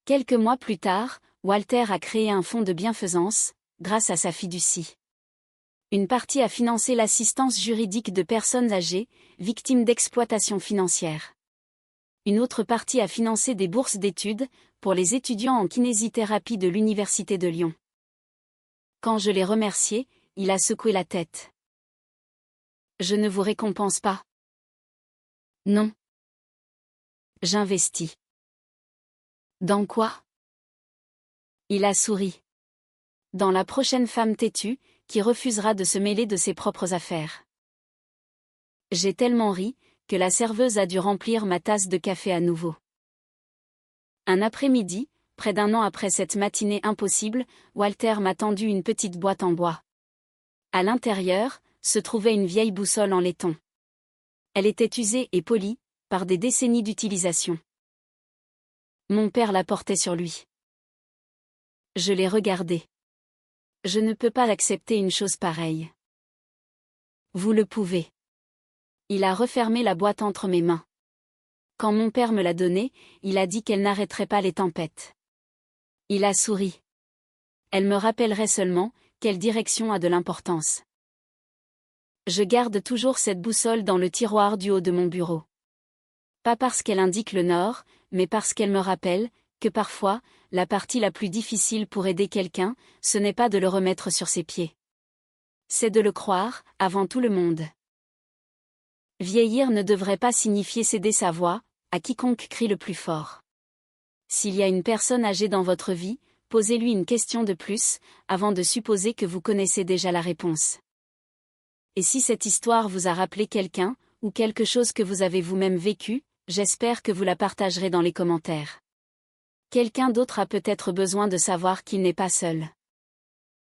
Quelques mois plus tard, Walter a créé un fonds de bienfaisance, grâce à sa fiducie. Une partie a financé l'assistance juridique de personnes âgées, victimes d'exploitation financière. Une autre partie a financé des bourses d'études, pour les étudiants en kinésithérapie de l'Université de Lyon. Quand je l'ai remercié, il a secoué la tête. Je ne vous récompense pas. Non. J'investis. Dans quoi? Il a souri. Dans la prochaine femme têtue, qui refusera de se mêler de ses propres affaires. J'ai tellement ri, que la serveuse a dû remplir ma tasse de café à nouveau. Un après-midi, près d'un an après cette matinée impossible, Walter m'a tendu une petite boîte en bois. À l'intérieur, se trouvait une vieille boussole en laiton. Elle était usée et polie, par des décennies d'utilisation. Mon père la portait sur lui. Je l'ai regardé. Je ne peux pas accepter une chose pareille. Vous le pouvez. Il a refermé la boîte entre mes mains. Quand mon père me l'a donnée, il a dit qu'elle n'arrêterait pas les tempêtes. Il a souri. Elle me rappellerait seulement, quelle direction a de l'importance. Je garde toujours cette boussole dans le tiroir du haut de mon bureau. Pas parce qu'elle indique le nord, mais parce qu'elle me rappelle, que parfois, la partie la plus difficile pour aider quelqu'un, ce n'est pas de le remettre sur ses pieds. C'est de le croire, avant tout le monde. Vieillir ne devrait pas signifier céder sa voix, à quiconque crie le plus fort. S'il y a une personne âgée dans votre vie, posez-lui une question de plus, avant de supposer que vous connaissez déjà la réponse. Et si cette histoire vous a rappelé quelqu'un, ou quelque chose que vous avez vous-même vécu, j'espère que vous la partagerez dans les commentaires. Quelqu'un d'autre a peut-être besoin de savoir qu'il n'est pas seul.